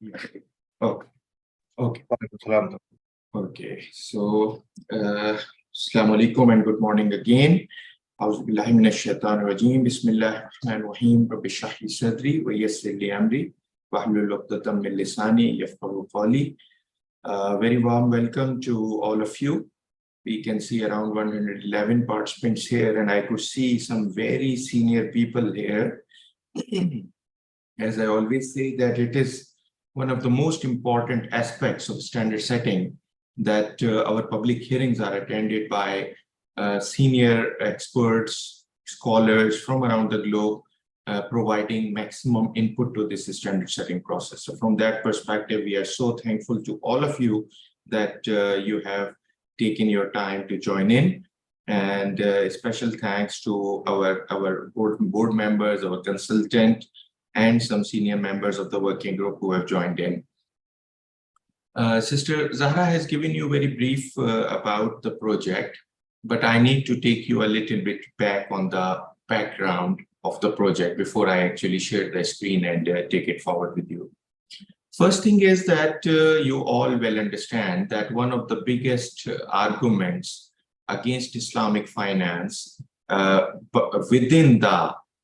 Yeah. Okay. Okay. Okay. So, Assalamu alaikum and good morning again. أعوذ بالله من الشيطان الرجيم بسم الله الرحمن الرحيم رب اشرح لي صدري ويسر لي أمري واحلل عقدة من لساني يفقهوا قولي. Very warm welcome to all of you. We can see around 111 participants here, and I could see some very senior people here. As I always say, that it is one of the most important aspects of standard setting that our public hearings are attended by senior experts, scholars from around the globe, providing maximum input to this standard setting process. So from that perspective, we are so thankful to all of you that you have taken your time to join in. And special thanks to our board members, our consultant, and some senior members of the working group who have joined in. Sister Zahra has given you very brief about the project, but I need to take you a little bit back on the background of the project before I actually share the screen and take it forward with you. First thing is that you all well understand that one of the biggest arguments against Islamic finance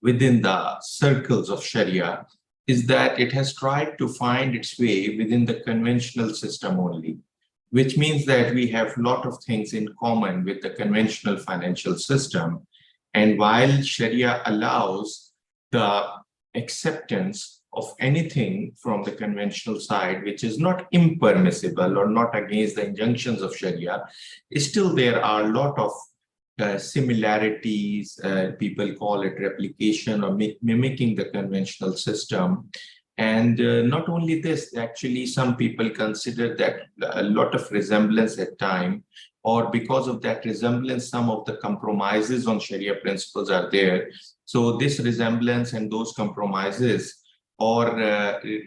within the circles of Sharia is that it has tried to find its way within the conventional system only, which means that we have a lot of things in common with the conventional financial system. And while Sharia allows the acceptance of anything from the conventional side, which is not impermissible or not against the injunctions of Sharia, still there are a lot of similarities, people call it replication or mimicking the conventional system. And not only this, actually some people consider that a lot of resemblance at time, or because of that resemblance, some of the compromises on Sharia principles are there. So this resemblance and those compromises, or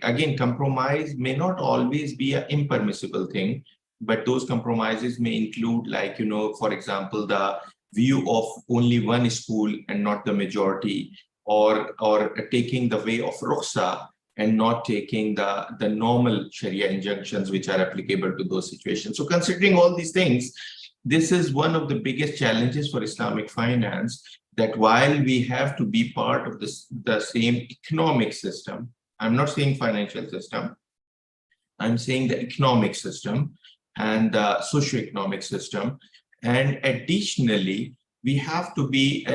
again, compromise may not always be an impermissible thing, but those compromises may include, like, for example, the view of only one school and not the majority, or taking the way of rukhsa and not taking the normal Sharia injunctions which are applicable to those situations. So considering all these things, this is one of the biggest challenges for Islamic finance, that while we have to be part of the same economic system, I'm not saying financial system, I'm saying the economic system and the socio-economic system. And additionally, we have to be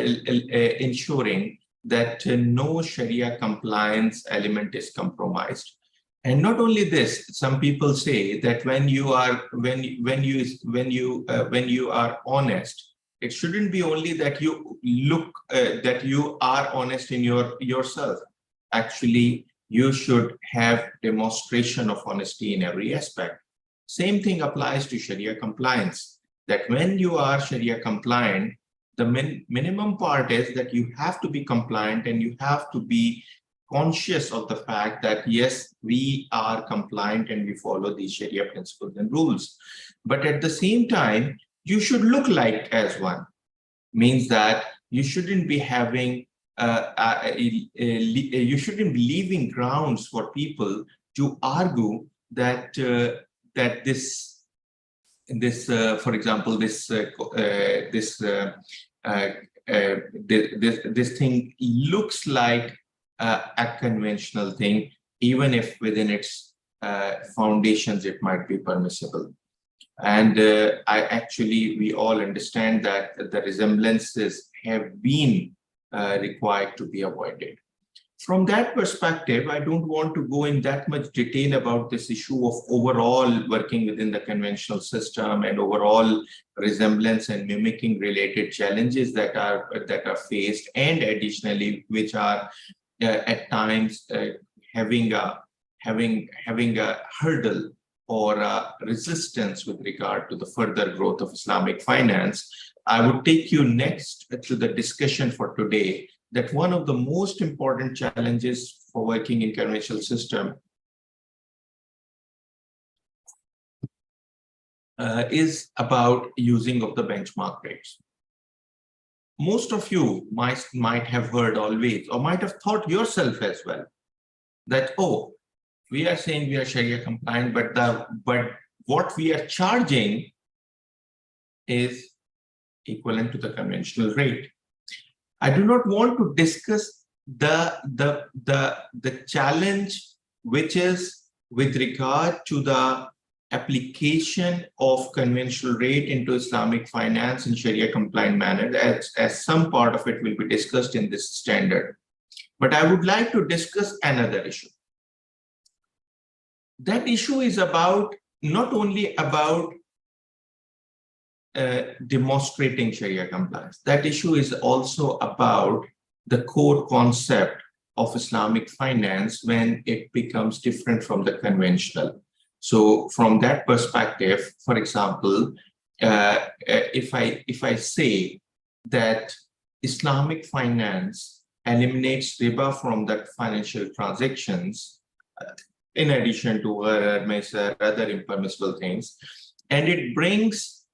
ensuring that no Sharia compliance element is compromised. And not only this, some people say that when you are honest, it shouldn't be only that you look that you are honest in yourself. Actually, you should have demonstration of honesty in every aspect. Same thing applies to Sharia compliance, that when you are Sharia compliant, the minimum part is that you have to be compliant and you have to be conscious of the fact that, yes, we are compliant and we follow these Sharia principles and rules. But at the same time, you should look like as one. Means that you shouldn't be having, you shouldn't be leaving grounds for people to argue that for example, this thing looks like a conventional thing, even if within its foundations it might be permissible. And we all understand that the resemblances have been required to be avoided. From that perspective, I don't want to go in that much detail about this issue of overall working within the conventional system and overall resemblance and mimicking related challenges that are faced, and additionally, which are at times having a hurdle or a resistance with regard to the further growth of Islamic finance. I would take you next to the discussion for today, that one of the most important challenges for working in conventional system is about using of the benchmark rates. Most of you might have heard always, or might have thought yourself as well, that, oh, we are saying we are Sharia compliant, but what we are charging is equivalent to the conventional rate. I do not want to discuss the challenge which is with regard to the application of conventional rate into Islamic finance in Sharia compliant manner, as some part of it will be discussed in this standard. But I would like to discuss another issue. That issue is about not only about demonstrating Sharia compliance. That issue is also about the core concept of Islamic finance when it becomes different from the conventional. So from that perspective, for example, if I say that Islamic finance eliminates riba from the financial transactions, in addition to other impermissible things, and it brings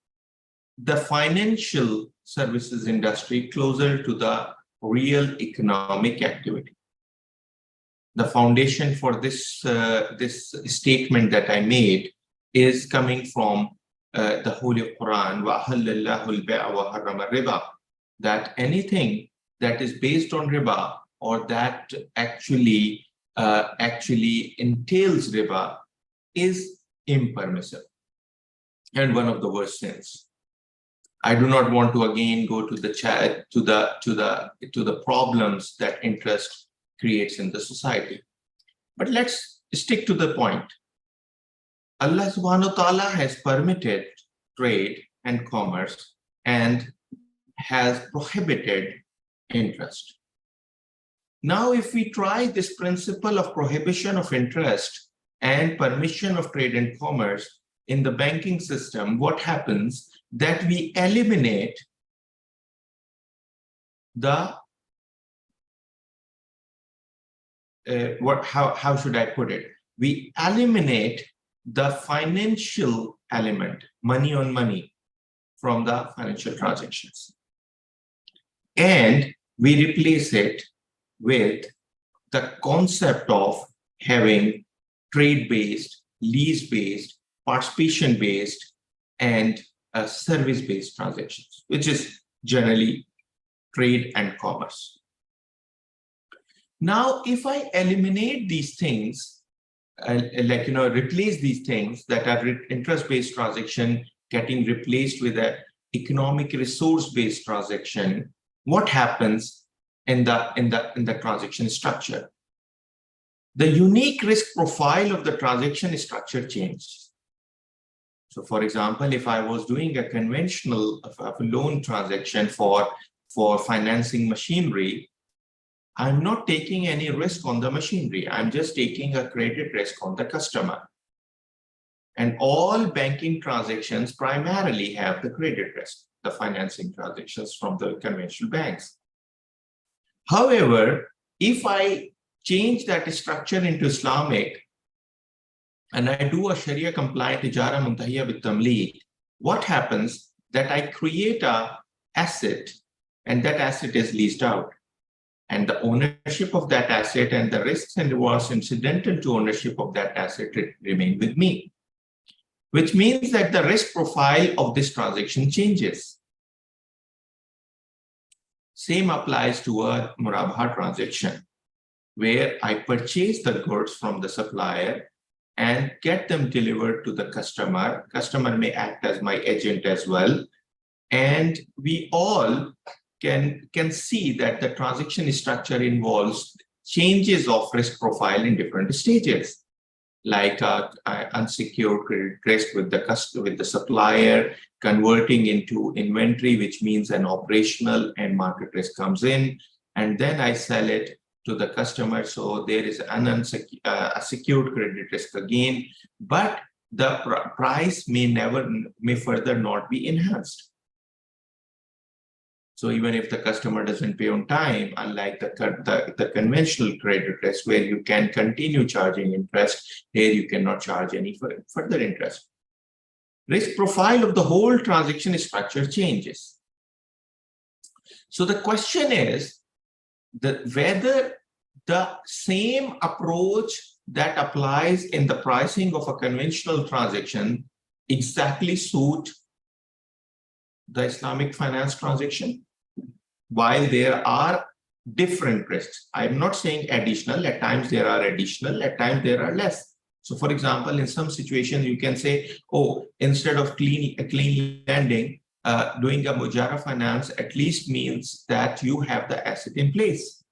the financial services industry closer to the real economic activity. The foundation for this statement that I made is coming from the Holy Quran, وَأَحَلَّ الْبَيْعَ وَحَرَّمَ الرِّبَا, that anything that is based on riba or that actually entails riba is impermissible and one of the worst sins. I do not want to again go to the problems that interest creates in the society. But let's stick to the point. Allah subhanahu wa ta'ala has permitted trade and commerce and has prohibited interest. Now, if we try this principle of prohibition of interest and permission of trade and commerce in the banking system, what happens? That we eliminate the how should I put it? We eliminate the financial element, money on money, from the financial transactions, and we replace it with the concept of having trade-based, lease-based, participation-based, and service-based transactions, which is generally trade and commerce. Now, if I eliminate these things, replace these things that are interest-based transaction getting replaced with an economic resource-based transaction, what happens in the transaction structure? The unique risk profile of the transaction structure changes. So, for example, if I was doing a conventional loan transaction for financing machinery, I'm not taking any risk on the machinery. I'm just taking a credit risk on the customer. And all banking transactions primarily have the credit risk, the financing transactions from the conventional banks. However, if I change that structure into Islamic, and I do a Sharia compliant Ijara Muntahiyya bit Tamleed, what happens? That I create an asset, and that asset is leased out. And the ownership of that asset and the risks and rewards incidental to ownership of that asset remain with me, which means that the risk profile of this transaction changes. Same applies to a Murabaha transaction, where I purchase the goods from the supplier and get them delivered to the customer. Customer may act as my agent as well. And we all can see that the transaction structure involves changes of risk profile in different stages, like unsecured credit risk with the supplier, converting into inventory, which means an operational and market risk comes in, and then I sell it to the customer. So there is a secured credit risk again, but the price may further not be enhanced. So even if the customer doesn't pay on time, unlike the conventional credit risk where you can continue charging interest, here you cannot charge any further interest. Risk profile of the whole transaction structure changes. So the question is that whether the same approach that applies in the pricing of a conventional transaction exactly suit the Islamic finance transaction? While there are different risks, I'm not saying additional. At times there are additional, at times there are less. So for example, in some situations you can say, oh, instead of clean lending, doing a mujara finance at least means that you have the asset in place.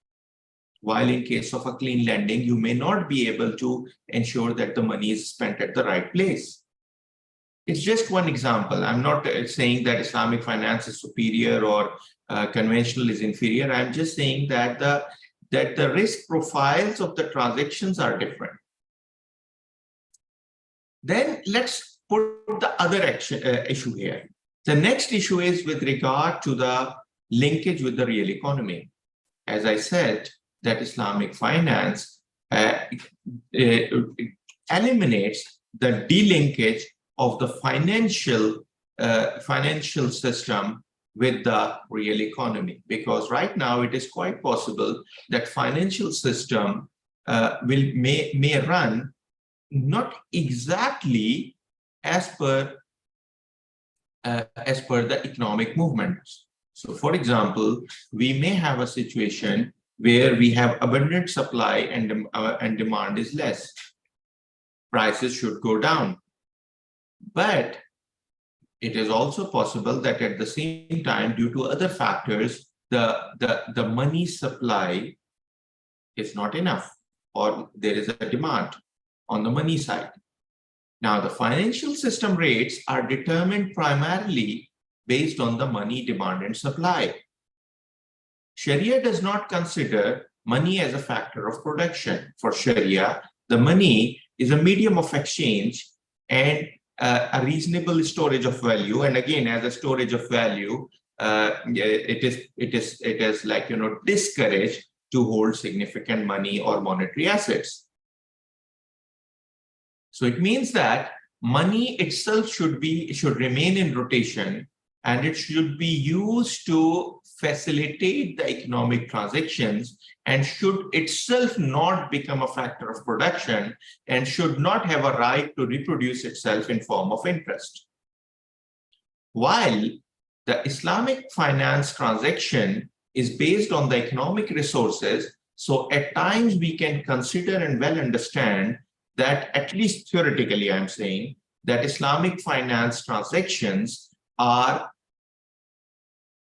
While in case of a clean lending, you may not be able to ensure that the money is spent at the right place. It's just one example. I'm not saying that Islamic finance is superior or conventional is inferior. I'm just saying that the risk profiles of the transactions are different. Then let's put the other issue here. The next issue is with regard to the linkage with the real economy. As I said, that Islamic finance eliminates the delinkage of the financial system with the real economy, because right now it is quite possible that financial system may run not exactly as per the economic movements. So, for example, we may have a situation where we have abundant supply and demand is less. Prices should go down. But it is also possible that at the same time, due to other factors, the money supply is not enough, or there is a demand on the money side. Now, the financial system rates are determined primarily based on the money demand and supply. Sharia does not consider money as a factor of production. For Sharia, the money is a medium of exchange and a reasonable storage of value. And again, as a storage of value, it is like, discouraged to hold significant money or monetary assets. So it means that money itself should remain in rotation, and it should be used to facilitate the economic transactions, and should itself not become a factor of production, and should not have a right to reproduce itself in form of interest. While the Islamic finance transaction is based on the economic resources, so at times we can consider and well understand that, at least theoretically, I'm saying that Islamic finance transactions are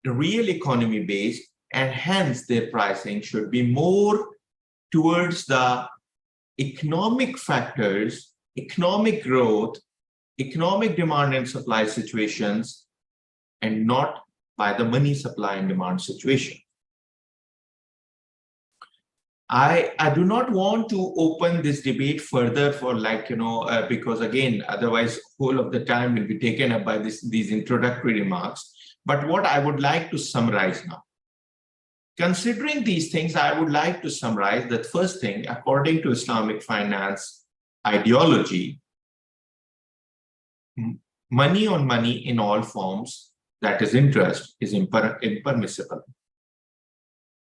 real economy based, and hence their pricing should be more towards the economic factors, economic growth, economic demand and supply situations, and not by the money supply and demand situation. I do not want to open this debate further for because again, otherwise whole of the time will be taken up by these introductory remarks. But what I would like to summarize now, considering these things, I would like to summarize that first thing, according to Islamic finance ideology, money on money in all forms, that is interest, is impermissible,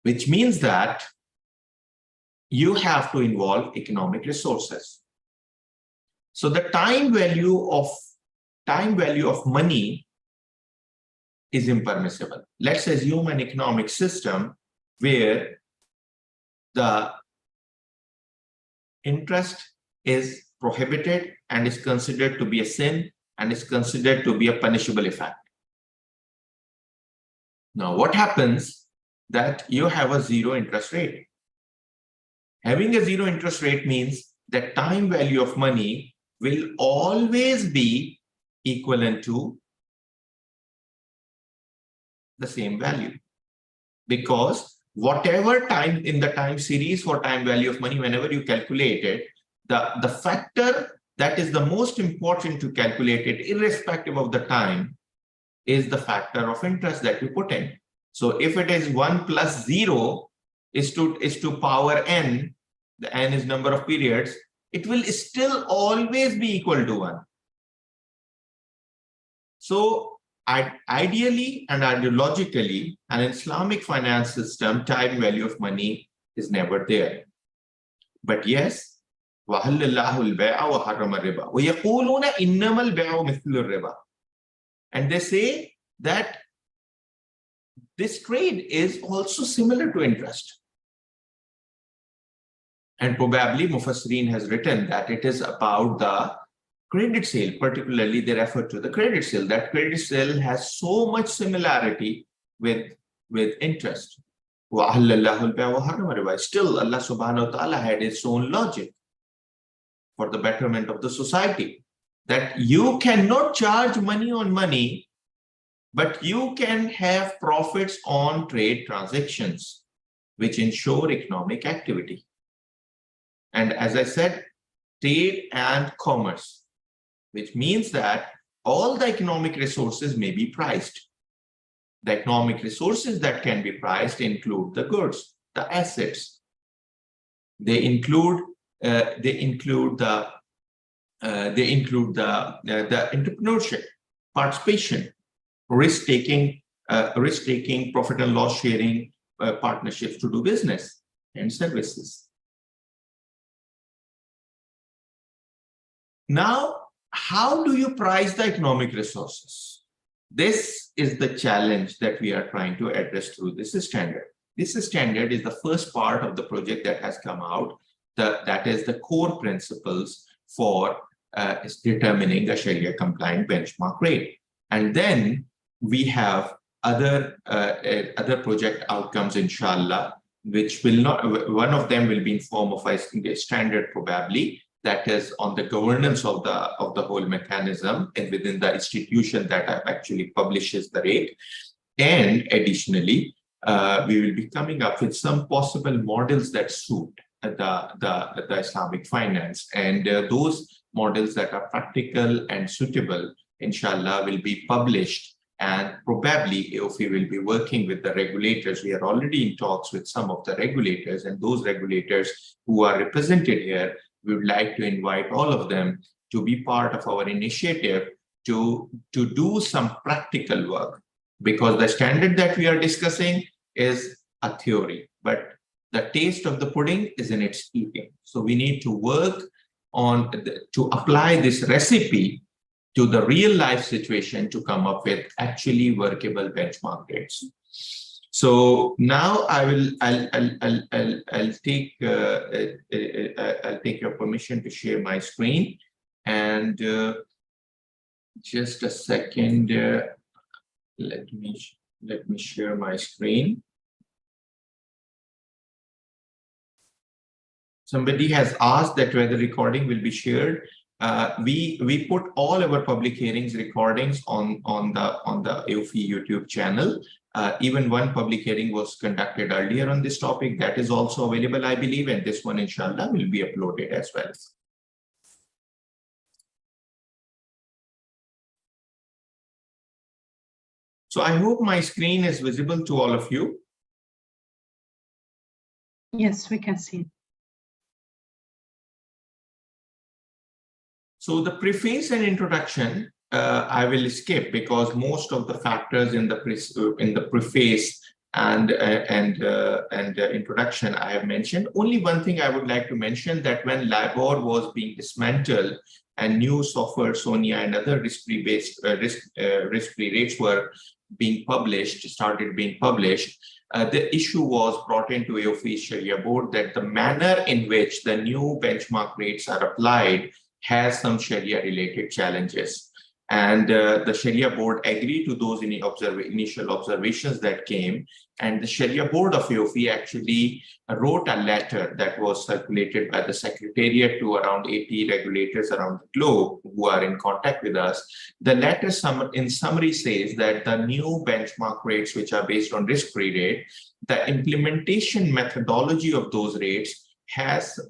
which means that you have to involve economic resources. So the time value of money is impermissible. Let's assume an economic system where the interest is prohibited and is considered to be a sin and is considered to be a punishable effect. Now, what happens that you have a zero interest rate? Having a zero interest rate means that time value of money will always be equivalent to the same value, because whatever time in the time series for time value of money, whenever you calculate it, the factor that is the most important to calculate it, irrespective of the time, is the factor of interest that you put in. So if it is 1 plus 0 is to power n, the n is number of periods, it will still always be equal to 1. So ideally and ideologically, an Islamic finance system, time value of money is never there. But yes, وَأَحَلَّ اللَّهُ الْبَيْعَ وَحَرَّمَ الرِّبَا وَيَقُولُونَ إِنَّمَا الْبَيْعُ مِثْلُ الرِّبَا. And they say that this trade is also similar to interest. And probably Mufassirin has written that it is about the credit sale, particularly they refer to the credit sale. That credit sale has so much similarity with interest. Still, Allah subhanahu wa ta'ala had its own logic for the betterment of the society, that you cannot charge money on money, but you can have profits on trade transactions, which ensure economic activity. And as I said, trade and commerce, which means that all the economic resources may be priced. The economic resources that can be priced include the goods, the assets. They include the entrepreneurship, participation, risk-taking, profit and loss sharing, partnerships to do business, and services. Now, how do you price the economic resources? This is the challenge that we are trying to address through this standard. This standard is the first part of the project that has come out. That is the core principles for determining the Sharia compliant benchmark rate. And then we have other project outcomes, inshallah, which will not, one of them will be in form of a standard probably, that is on the governance of the whole mechanism and within the institution that actually publishes the rate. And additionally, we will be coming up with some possible models that suit the Islamic finance, and those models that are practical and suitable, inshallah, will be published. And probably AAOIFI will be working with the regulators. We are already in talks with some of the regulators, and those regulators who are represented here, we would like to invite all of them to be part of our initiative to do some practical work, because the standard that we are discussing is a theory, but the taste of the pudding is in its eating. So we need to work on to apply this recipe to the real life situation to come up with actually workable benchmark rates. So now I'll take your permission to share my screen, and just a second. Let me share my screen. Somebody has asked that whether recording will be shared. We put all our public hearings recordings on the AAOIFI YouTube channel. Even one public hearing was conducted earlier on this topic. That is also available, I believe, and this one, inshallah, will be uploaded as well. So I hope my screen is visible to all of you. Yes, we can see. So the preface and introduction, I will skip, because most of the factors in the preface and introduction I have mentioned. Only one thing I would like to mention, that when LIBOR was being dismantled and new software, SONIA, and other risk-free rates were being published, started being published, the issue was brought into AAOIFI Sharia board that the manner in which the new benchmark rates are applied has some Sharia related challenges. And the Sharia board agreed to those initial observations that came, and the Sharia board of AAOIFI actually wrote a letter that was circulated by the Secretariat to around 80 regulators around the globe who are in contact with us. The letter in summary says that the new benchmark rates, which are based on risk-free rate, the implementation methodology of those rates has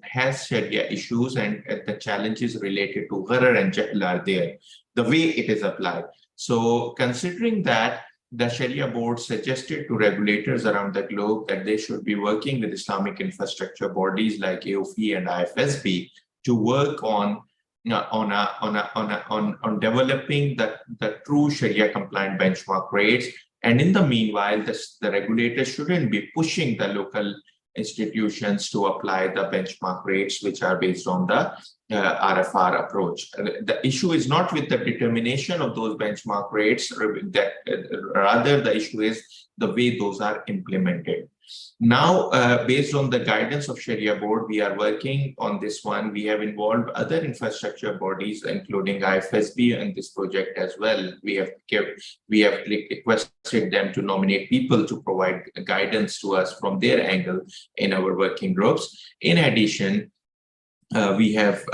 Sharia issues, and the challenges related to gharar and jahl are there, the way it is applied. So considering that, the Sharia board suggested to regulators around the globe that they should be working with Islamic infrastructure bodies like AAOIFI and IFSB to work on developing the true Sharia compliant benchmark rates. And in the meanwhile, the regulators shouldn't be pushing the local institutions to apply the benchmark rates which are based on the RFR approach. The issue is not with the determination of those benchmark rates, rather the issue is the way those are implemented. Now, based on the guidance of Shari'ah board, we are working on this one. We have involved other infrastructure bodies, including IFSB in this project as well. We have requested them to nominate people to provide guidance to us from their angle in our working groups. In addition, we have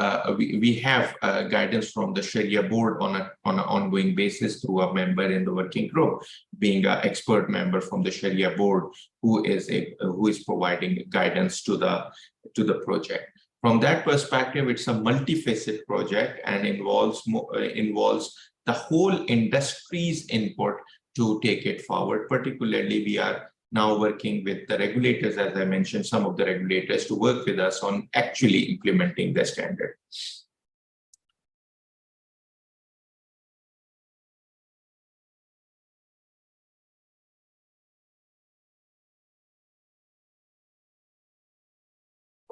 guidance from the Shari'ah board on an ongoing basis through a member in the working group, being an expert member from the Shari'ah board who is providing guidance to the project. From that perspective, it's a multifaceted project and involves the whole industry's input to take it forward. Particularly, we are now working with the regulators, as I mentioned, some of the regulators to work with us on actually implementing the standard.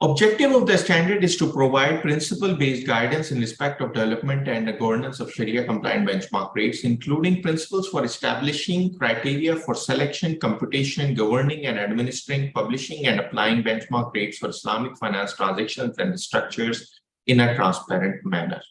Objective of the standard is to provide principle-based guidance in respect of development and the governance of Sharia-compliant benchmark rates, including principles for establishing criteria for selection, computation, governing and administering, publishing and applying benchmark rates for Islamic finance transactions and structures in a transparent manner.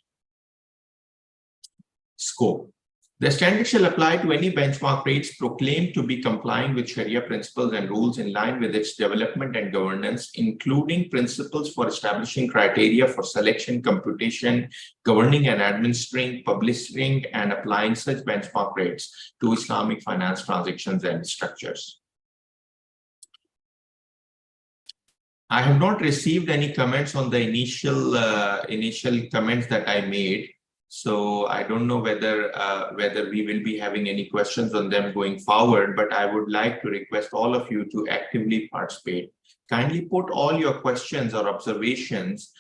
Scope. The standard shall apply to any benchmark rates proclaimed to be complying with Sharia principles and rules in line with its development and governance, including principles for establishing criteria for selection, computation, governing and administering, publishing and applying such benchmark rates to Islamic finance transactions and structures. I have not received any comments on the initial comments that I made. So I don't know whether we will be having any questions on them going forward, but I would like to request all of you to actively participate. Kindly put all your questions or observations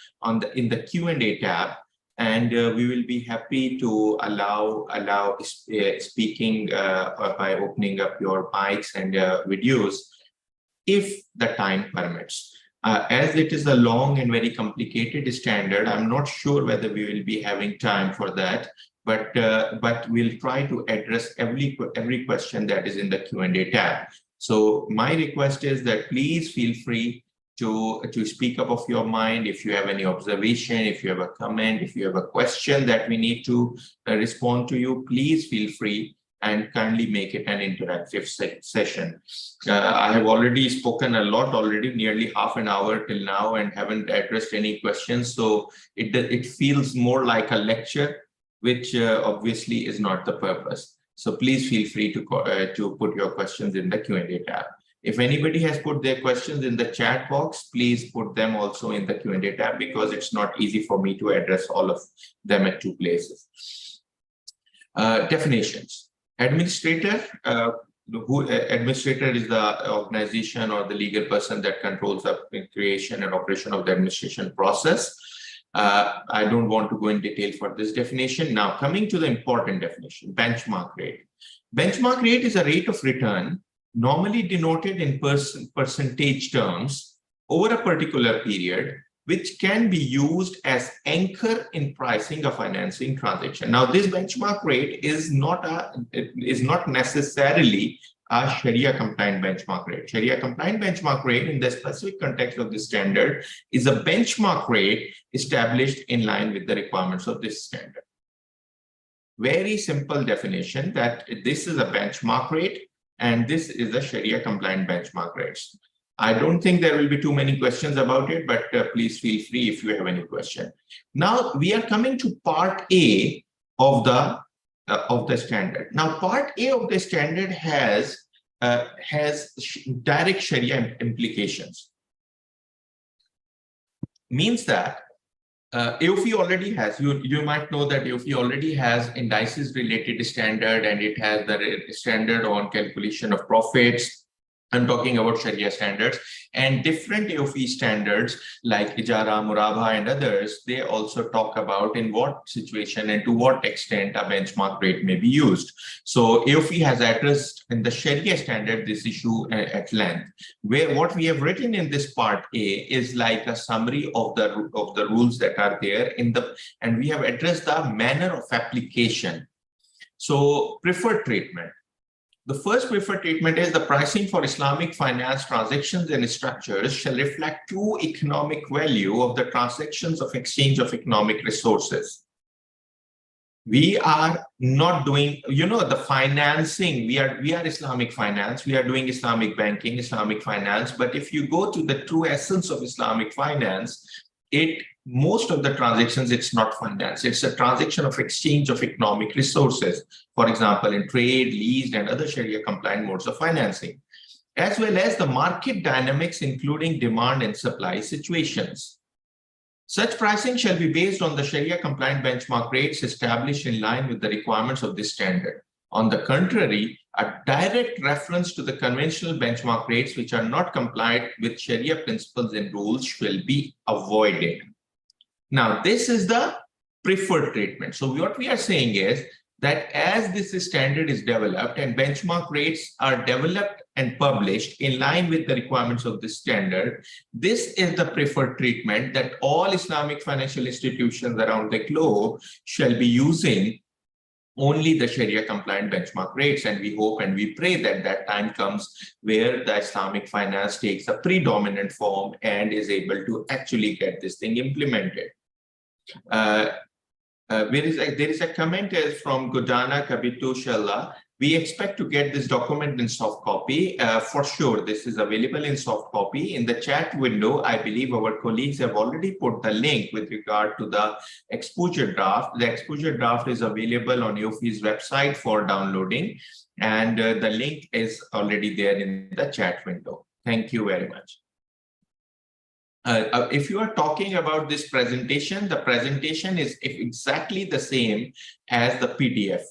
in the Q&A tab, and we will be happy to allow speaking by opening up your mics and videos if the time permits. As it is a long and very complicated standard, I'm not sure whether we will be having time for that, but we'll try to address every question that is in the Q&A tab. So my request is that please feel free to speak up of your mind. If you have any observation, if you have a comment, if you have a question that we need to respond to you, please feel free and kindly make it an interactive session. I have already spoken a lot already, nearly half an hour till now, and haven't addressed any questions. So it feels more like a lecture, which obviously is not the purpose. So please feel free to put your questions in the Q&A tab. If anybody has put their questions in the chat box, please put them also in the Q&A tab, because it's not easy for me to address all of them at two places. Definitions. Administrator, administrator is the organization or the legal person that controls the creation and operation of the administration process. I don't want to go in detail for this definition. Now, coming to the important definition, benchmark rate. Benchmark rate is a rate of return normally denoted in percentage terms over a particular period, which can be used as anchor in pricing a financing transaction. Now, this benchmark rate is not necessarily a Sharia compliant benchmark rate. Sharia compliant benchmark rate in the specific context of this standard is a benchmark rate established in line with the requirements of this standard. Very simple definition that this is a benchmark rate and this is a Sharia compliant benchmark rates. I don't think there will be too many questions about it, but please feel free if you have any question. Now we are coming to part A of the standard. Now part A of the standard has direct Sharia implications. Means that AAOIFI already has, you might know that AAOIFI already has indices related standard, and it has the standard on calculation of profits. I'm talking about Sharia standards, and different AOFI standards like Ijara, Murabha, and others, they also talk about in what situation and to what extent a benchmark rate may be used. So AOFI has addressed in the Sharia standard this issue at length, where what we have written in this part A is like a summary of the rules that are there and we have addressed the manner of application. So preferred treatment. The first preferred treatment is the pricing for Islamic finance transactions and structures shall reflect true economic value of the transactions of exchange of economic resources. We are not doing, the financing, we are Islamic finance, we are doing Islamic banking, Islamic finance, but if you go to the true essence of Islamic finance, most of the transactions, it's not finance. It's a transaction of exchange of economic resources. For example, in trade, leased, and other Sharia compliant modes of financing, as well as the market dynamics, including demand and supply situations. Such pricing shall be based on the Sharia compliant benchmark rates established in line with the requirements of this standard. On the contrary, a direct reference to the conventional benchmark rates which are not compliant with Sharia principles and rules will be avoided. Now, this is the preferred treatment. So what we are saying is that as this standard is developed and benchmark rates are developed and published in line with the requirements of this standard, this is the preferred treatment that all Islamic financial institutions around the globe shall be using only the Sharia compliant benchmark rates. And we hope and we pray that that time comes where the Islamic finance takes a predominant form and is able to actually get this thing implemented. There is a comment from Godana Kabitu Shalla. We expect to get this document in soft copy. For sure, this is available in soft copy. In the chat window, I believe our colleagues have already put the link with regard to the exposure draft. The exposure draft is available on AAOIFI's website for downloading, and the link is already there in the chat window. Thank you very much. If you are talking about this presentation, the presentation is exactly the same as the PDF.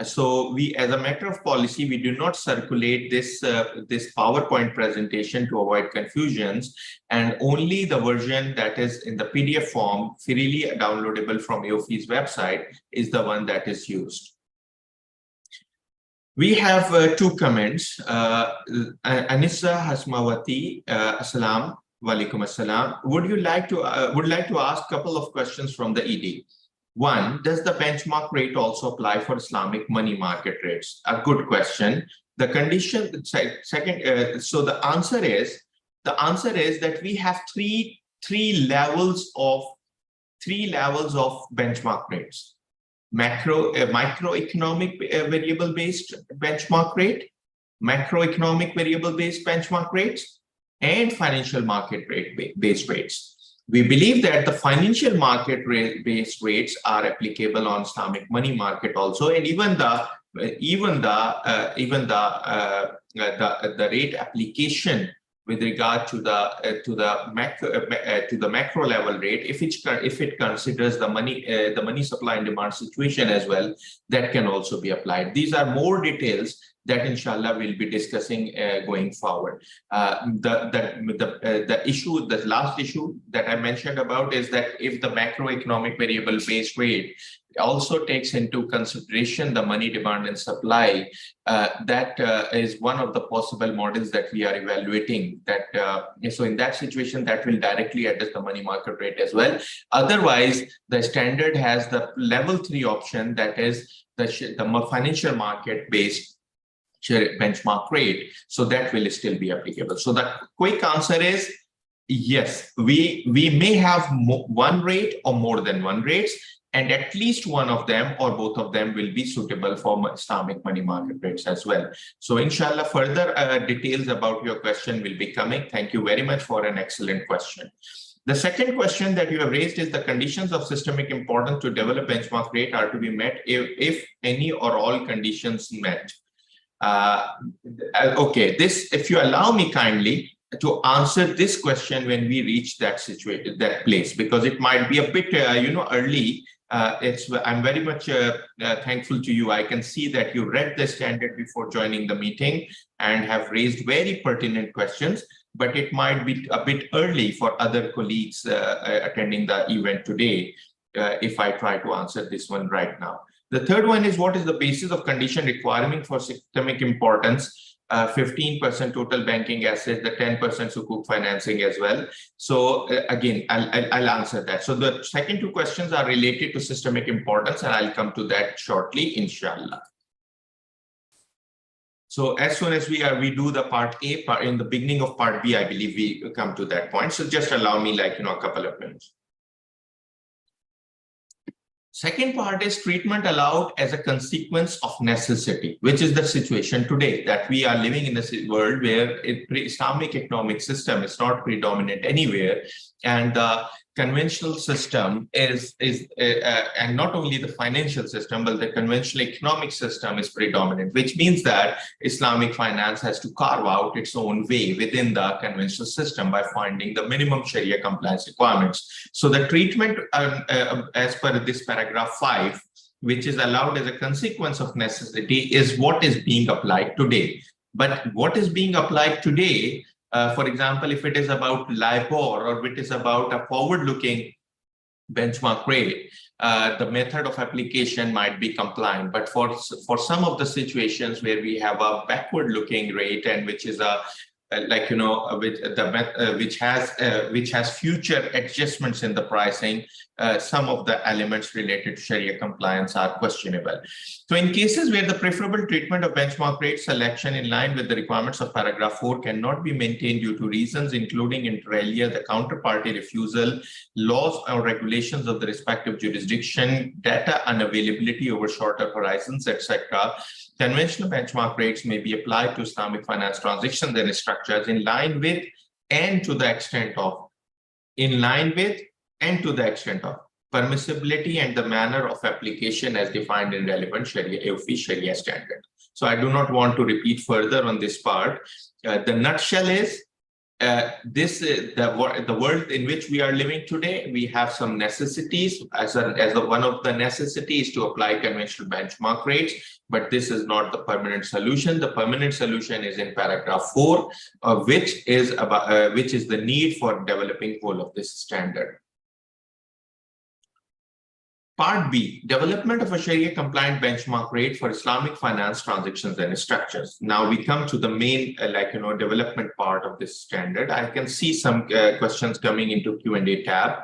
So we, as a matter of policy, we do not circulate this PowerPoint presentation to avoid confusions, and only the version that is in the PDF form, freely downloadable from AAOIFI's website, is the one that is used. We have two comments. Anissa Hasmawati, Assalam. Walaikum assalam. Would like to ask a couple of questions from the ED. One, does the benchmark rate also apply for Islamic money market rates? A good question. The condition, second, so the answer is that we have three levels of benchmark rates: microeconomic variable based benchmark rate, macroeconomic variable based benchmark rates, and financial market rate based rates. We believe that the financial market based rates are applicable on Islamic money market also, and even the rate application with regard to the macro level rate, if it considers the money supply and demand situation as well, that can also be applied. These are more details that inshallah we'll be discussing going forward. The last issue that I mentioned about is that if the macroeconomic variable based rate also takes into consideration the money demand and supply, that is one of the possible models that we are evaluating. So in that situation, that will directly address the money market rate as well. Otherwise, the standard has the level 3 option, that is the financial market based benchmark rate. So that will still be applicable. So the quick answer is yes, we may have one rate or more than one rates, and at least one of them or both of them will be suitable for Islamic money market rates as well. So inshallah, further details about your question will be coming. Thank you very much for an excellent question. The second question that you have raised is the conditions of systemic importance to develop benchmark rate are to be met if any or all conditions met. Okay, if you allow me kindly to answer this question when we reach that situation, that place, because it might be a bit early I'm very much thankful to you. I can see that you read the standard before joining the meeting and have raised very pertinent questions, but it might be a bit early for other colleagues attending the event today if I try to answer this one right now. The third one is, what is the basis of condition requirement for systemic importance? 15% total banking assets, the 10% sukuk financing as well. So again, I'll answer that. So the second two questions are related to systemic importance, and I'll come to that shortly, inshallah. So as soon as we do the part A, in the beginning of part B, I believe we come to that point. So just allow me a couple of minutes. Second part is treatment allowed as a consequence of necessity, which is the situation today, that we are living in a world where Islamic economic system is not predominant anywhere, and the conventional system is and not only the financial system, but the conventional economic system is predominant, which means that Islamic finance has to carve out its own way within the conventional system by finding the minimum Sharia compliance requirements. So the treatment as per this paragraph 5, which is allowed as a consequence of necessity, is what is being applied today. But what is being applied today, for example, if it is about LIBOR or it is about a forward-looking benchmark rate, the method of application might be compliant. But for some of the situations where we have a backward-looking rate, and which is a which has future adjustments in the pricing, some of the elements related to Sharia compliance are questionable. So in cases where the preferable treatment of benchmark rate selection in line with the requirements of paragraph 4 cannot be maintained due to reasons including inter alia, the counterparty refusal, laws or regulations of the respective jurisdiction, data unavailability over shorter horizons, etc., conventional benchmark rates may be applied to Islamic finance transactions and structures in line with and to the extent of permissibility and the manner of application as defined in relevant AAOIFI Sharia standard. So I do not want to repeat further on this part. The nutshell is the world in which we are living today. We have some necessities. One of the necessities to apply conventional benchmark rates, but this is not the permanent solution. The permanent solution is in paragraph 4, which is the need for developing whole of this standard. Part B, development of a Sharia compliant benchmark rate for Islamic finance transactions and structures. Now we come to the main development part of this standard. I can see some questions coming into Q&A tab.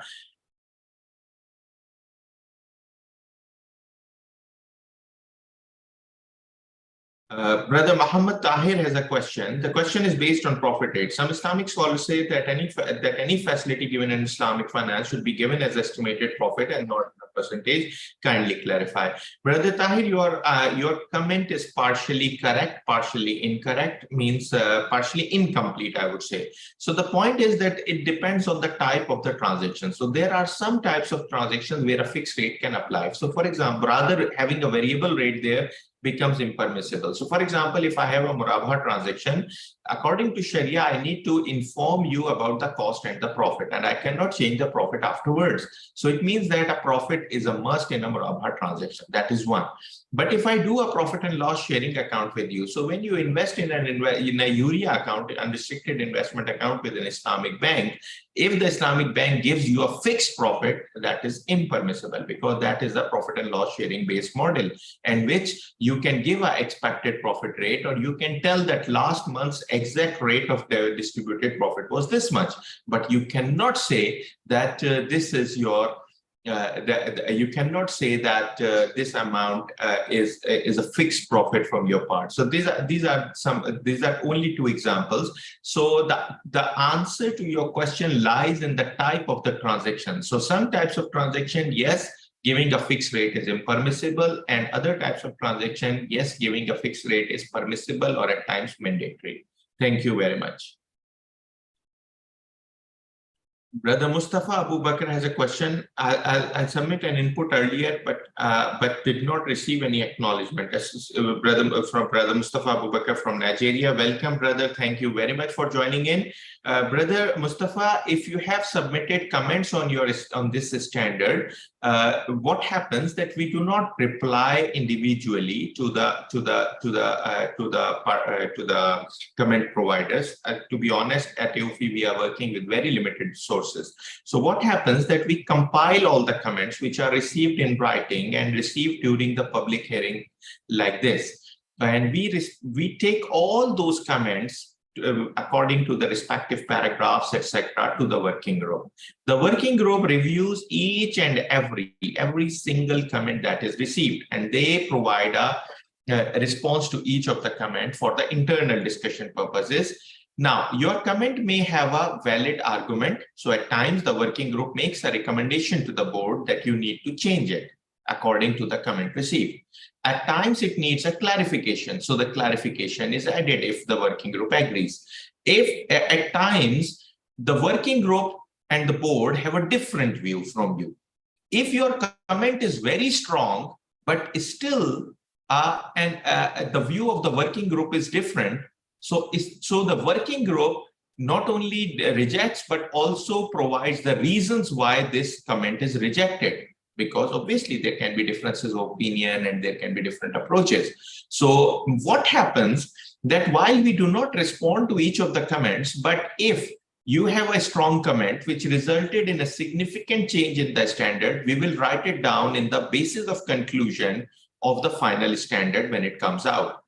Brother Muhammad Tahir has a question. The question is based on profit rate. Some Islamic scholars say that any facility given in Islamic finance should be given as estimated profit and not a percentage. Kindly clarify. Brother Tahir, your comment is partially correct, partially incorrect, means partially incomplete, I would say. So the point is that it depends on the type of the transaction. So there are some types of transactions where a fixed rate can apply. So for example, rather having a variable rate there becomes impermissible. So for example, if I have a murabaha transaction, according to Sharia, I need to inform you about the cost and the profit, and I cannot change the profit afterwards. So it means that a profit is a must in a murabaha transaction. That is one. But if I do a profit and loss sharing account with you, so when you invest in a URIA account, unrestricted investment account with an Islamic bank, if the Islamic bank gives you a fixed profit, that is impermissible, because that is a profit and loss sharing based model, and which you can give an expected profit rate, or you can tell that last month's exact rate of the distributed profit was this much, but you cannot say that this is your you cannot say that this amount is a fixed profit from your part. So these are only two examples. So the answer to your question lies in the type of the transaction. So some types of transaction, yes, giving a fixed rate is impermissible, and other types of transaction, yes, giving a fixed rate is permissible or at times mandatory. Thank you very much. Brother Mustafa Abu Bakr has a question. I'll submit an input earlier, but did not receive any acknowledgement. From Brother Mustafa Abu Bakr from Nigeria. Welcome, brother. Thank you very much for joining in. Brother Mustafa, if you have submitted comments on this standard, what happens that we do not reply individually to the comment providers. To be honest, at AAOIFI we are working with very limited sources. So what happens that we compile all the comments which are received in writing and received during the public hearing like this, and we take all those comments according to the respective paragraphs, etc., to the working group. The working group reviews each and every single comment that is received, and they provide a response to each of the comment for the internal discussion purposes. Now, your comment may have a valid argument. So at times the working group makes a recommendation to the board that you need to change it according to the comment received. At times it needs a clarification. So the clarification is added if the working group agrees. If at times the working group and the board have a different view from you. If your comment is very strong, but still the view of the working group is different, so the working group not only rejects, but also provides the reasons why this comment is rejected, because obviously there can be differences of opinion and there can be different approaches. So what happens that while we do not respond to each of the comments, but if you have a strong comment which resulted in a significant change in the standard, we will write it down in the basis of conclusion of the final standard when it comes out.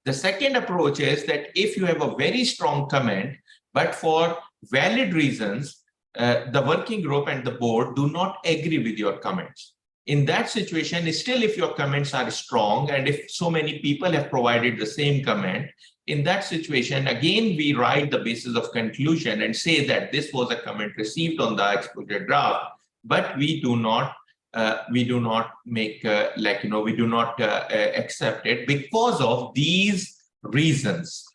The second approach is that if you have a very strong comment, but for valid reasons, the working group and the board do not agree with your comments. In that situation, still if your comments are strong and if so many people have provided the same comment, in that situation, again, we write the basis of conclusion and say that this was a comment received on the exposure draft, but we do not make we do not accept it because of these reasons.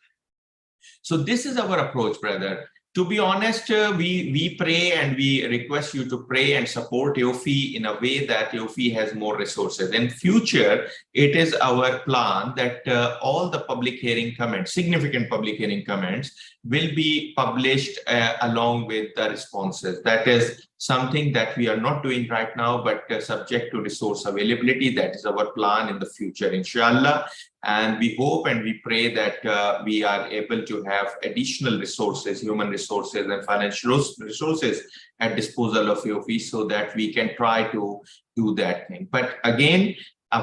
So this is our approach, brother. To be honest, we pray and we request you to pray and support AAOIFI in a way that AAOIFI has more resources. In future, it is our plan that all the public hearing comments, significant public hearing comments, will be published along with the responses. That is something that we are not doing right now, but subject to resource availability. That is our plan in the future, inshallah. And we hope and we pray that we are able to have additional resources, human resources and financial resources at disposal of AAOIFI so that we can try to do that thing. But again,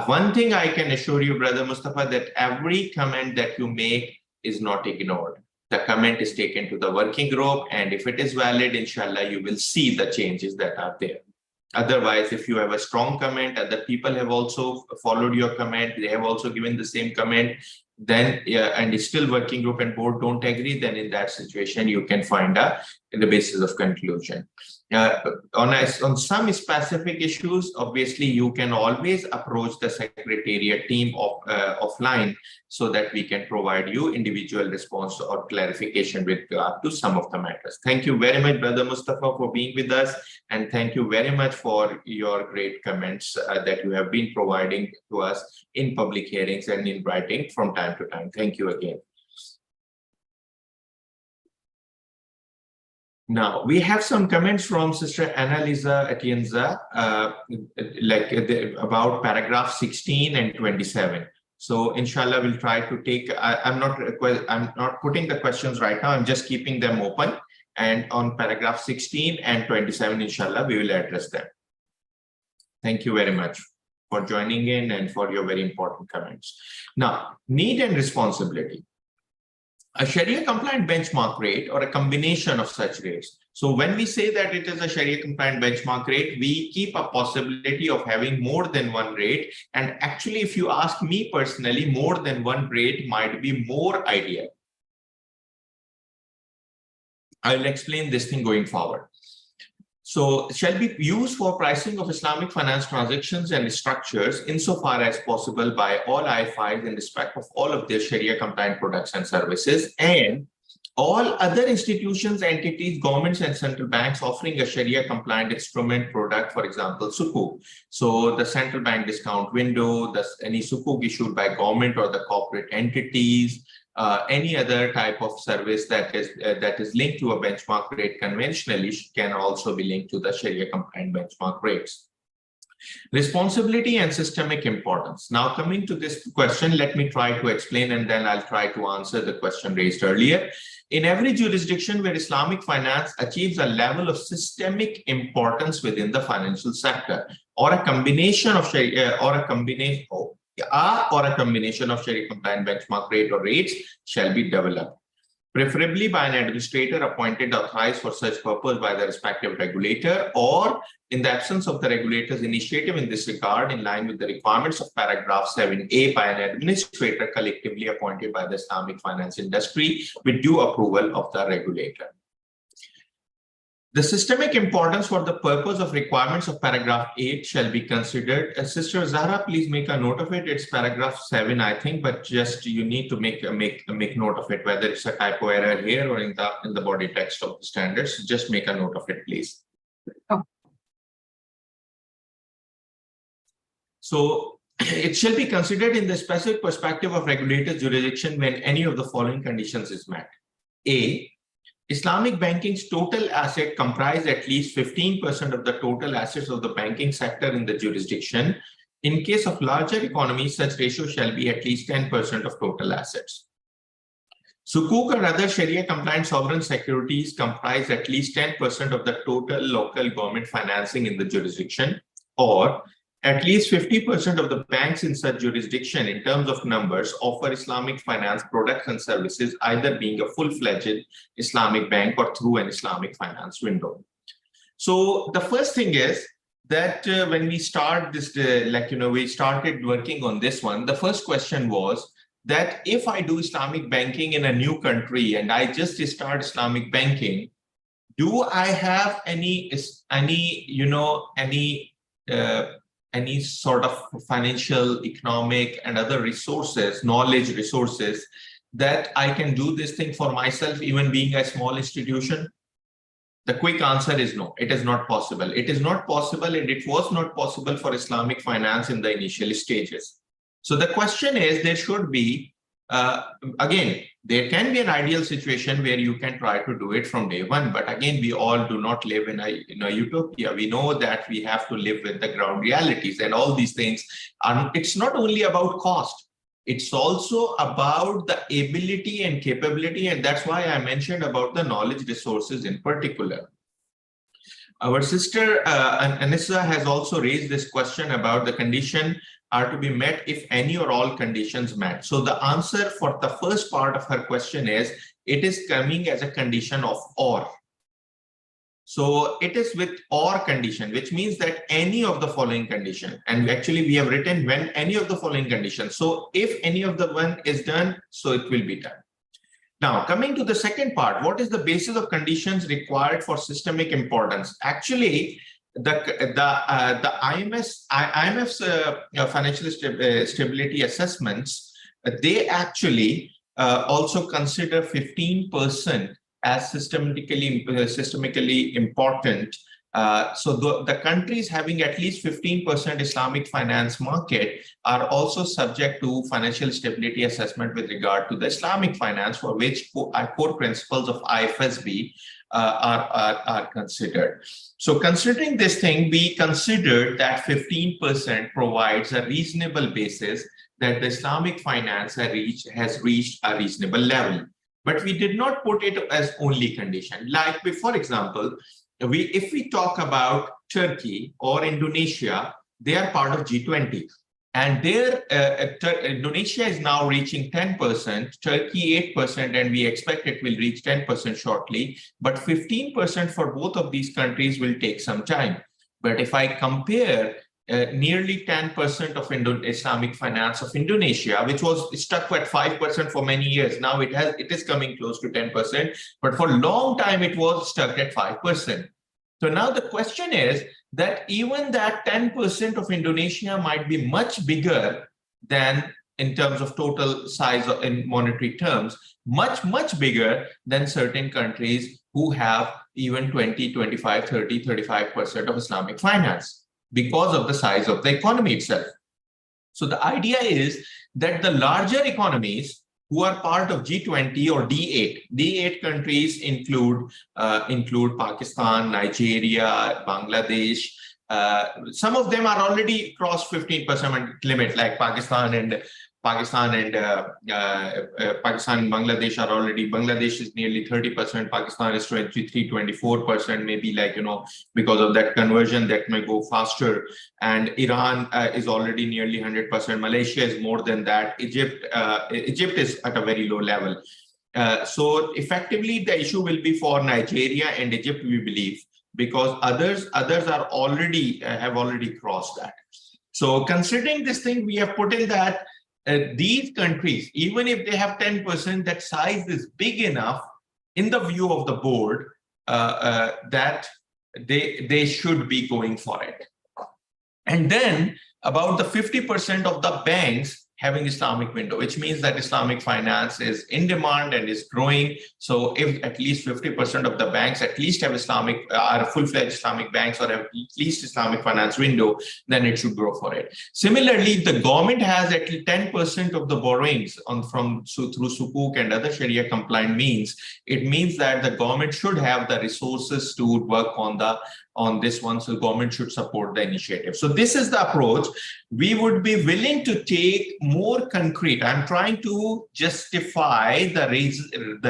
one thing I can assure you, Brother Mustafa, that every comment that you make is not ignored. The comment is taken to the working group, and if it is valid, inshallah, you will see the changes that are there. Otherwise, if you have a strong comment, other people have also followed your comment, they have also given the same comment, then and still working group and board don't agree, then in that situation, you can find the basis of conclusion. On some specific issues, obviously, you can always approach the secretariat team offline so that we can provide you individual response or clarification with regard to some of the matters. Thank you very much, Brother Mustafa, for being with us. And thank you very much for your great comments that you have been providing to us in public hearings and in writing from time to time. Thank you again. Now, we have some comments from Sister Annalisa Atienza, about paragraph 16 and 27. So, inshallah, we'll try to take, I'm not putting the questions right now, I'm just keeping them open. And on paragraph 16 and 27, inshallah, we will address them. Thank you very much for joining in and for your very important comments. Now, need and responsibility. A Sharia compliant benchmark rate or a combination of such rates. So when we say that it is a Sharia compliant benchmark rate, we keep a possibility of having more than one rate. And actually, if you ask me personally, more than one rate might be more ideal. I'll explain this thing going forward. So shall be used for pricing of Islamic finance transactions and structures insofar as possible by all IFIs in respect of all of their Sharia compliant products and services, and All other institutions, entities, governments, and central banks offering a Sharia-compliant instrument product, for example, sukuk. So the central bank discount window, any sukuk issued by government or the corporate entities, any other type of service that is linked to a benchmark rate conventionally can also be linked to the Sharia-compliant benchmark rates. Responsibility and systemic importance. Now, coming to this question, let me try to explain and then I'll try to answer the question raised earlier. In every jurisdiction where Islamic finance achieves a level of systemic importance within the financial sector, or a combination of Sharia or a combination of Sharia compliant benchmark rate or rates shall be developed, preferably by an administrator appointed authorized for such purpose by the respective regulator, or in the absence of the regulator's initiative in this regard, in line with the requirements of paragraph 7A, by an administrator collectively appointed by the Islamic finance industry with due approval of the regulator. The systemic importance for the purpose of requirements of paragraph 8 shall be considered. Sister Zahra, please make a note of it. It's paragraph 7, I think, but just you need to make note of it, whether it's a typo error here or in the body text of the standards. Just make a note of it, please. Oh. So it shall be considered in the specific perspective of regulator's jurisdiction when any of the following conditions is met. A, Islamic banking's total asset comprise at least 15% of the total assets of the banking sector in the jurisdiction. In case of larger economies, such ratio shall be at least 10% of total assets. Sukuk or other Sharia-compliant sovereign securities comprise at least 10% of the total local government financing in the jurisdiction, or at least 50% of the banks in such jurisdiction in terms of numbers offer Islamic finance products and services, either being a full-fledged Islamic bank or through an Islamic finance window. So the first thing is that when we start this, we started working on this one, the first question was that if I do Islamic banking in a new country and I just start Islamic banking, do I have any sort of financial, economic, and other resources, knowledge resources, that I can do this thing for myself, even being a small institution? The quick answer is no, it is not possible. It is not possible, and it was not possible for Islamic finance in the initial stages. So the question is, there should be, again, there can be an ideal situation where you can try to do it from day one. But again, we all do not live in a utopia. We know that we have to live with the ground realities, and all these things. It's not only about cost. It's also about the ability and capability. And that's why I mentioned about the knowledge resources in particular. Our sister Anissa has also raised this question about the condition are to be met if any or all conditions met. So the answer for the first part of her question is, it is coming as a condition of or. So it is with or condition, which means that any of the following condition, and actually we have written when any of the following conditions. So if any of the one is done, so it will be done. Now, coming to the second part, what is the basis of conditions required for systemic importance? Actually, the IMF's financial stability assessments, they actually also consider 15% as systemically important. So the countries having at least 15% Islamic finance market are also subject to financial stability assessment with regard to the Islamic finance, for which core principles of IFSB are considered. So considering this thing, we considered that 15% provides a reasonable basis that the Islamic finance has reached a reasonable level. But we did not put it as only condition. Like, for example, if we talk about Turkey or Indonesia, they are part of G20. And Indonesia is now reaching 10%, Turkey 8%, and we expect it will reach 10% shortly. But 15% for both of these countries will take some time. But if I compare nearly 10% of Islamic finance of Indonesia, which was stuck at 5% for many years, now it is coming close to 10%. But for a long time, it was stuck at 5%. So now the question is that even that 10% of Indonesia might be much bigger than in terms of total size in monetary terms, much bigger than certain countries who have even 20, 25, 30, 35% of Islamic finance because of the size of the economy itself. So the idea is that the larger economies who are part of G20 or D8 countries include Pakistan, Nigeria, Bangladesh. Some of them are already crossed 15% limit, like Pakistan and Bangladesh are already. Bangladesh is nearly 30%. Pakistan is 23, 24%. Maybe, like, because of that conversion, that may go faster. And Iran is already nearly 100%. Malaysia is more than that. Egypt is at a very low level. So effectively, the issue will be for Nigeria and Egypt, we believe, because others are already have already crossed that. So considering this thing, we have put in that these countries, even if they have 10%, that size is big enough in the view of the board that they should be going for it. And then about the 50% of the banks having Islamic window, which means that Islamic finance is in demand and is growing. So if at least 50% of the banks at least have are full-fledged Islamic banks or have at least Islamic finance window, then it should grow for it. Similarly, if the government has at least 10% of the borrowings through Sukuk and other Sharia compliant means, it means that the government should have the resources to work on this one, so government should support the initiative. So this is the approach. We would be willing to take more concrete. I'm trying to justify the reason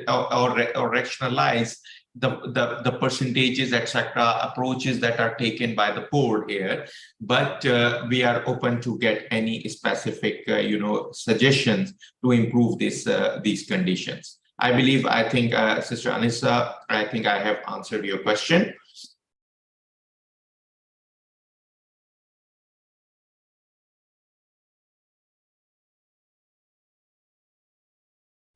or rationalize the percentages, etc., approaches that are taken by the board here. But we are open to get any specific, suggestions to improve these conditions. I think, Sister Anissa, I think I have answered your question.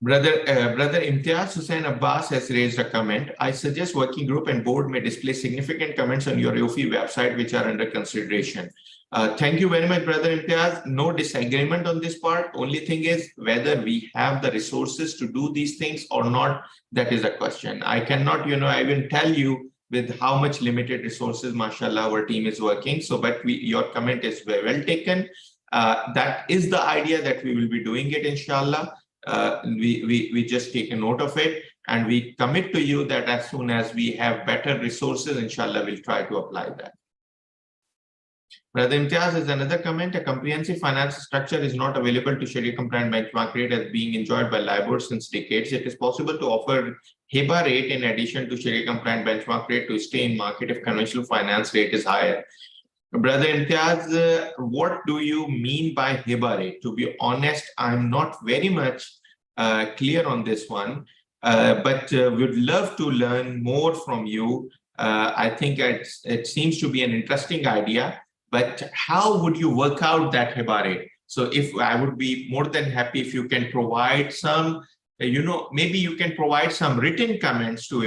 Brother Imtiaz Hussain Abbas has raised a comment. I suggest working group and board may display significant comments on your AAOIFI website, which are under consideration. Thank you very much, Brother Imtiaz. No disagreement on this part. Only thing is whether we have the resources to do these things or not. That is a question. I cannot, I will tell you with how much limited resources, mashallah, our team is working. So, but your comment is very well taken. That is the idea that we will be doing it, inshallah. We just take a note of it, and we commit to you that as soon as we have better resources, inshallah, we'll try to apply that. Brother Imtiaz has another comment. A comprehensive finance structure is not available to Sharia compliant benchmark rate as being enjoyed by LIBOR since decades. It is possible to offer HIBA rate in addition to Sharia compliant benchmark rate to stay in market if conventional finance rate is higher. Brother Imtiaz, what do you mean by HIBA rate? To be honest, I'm not very much clear on this one, but would love to learn more from you. I think it seems to be an interesting idea, but how would you work out that HIBA rate? So if I would be more than happy if you can provide some, maybe you can provide some written comments to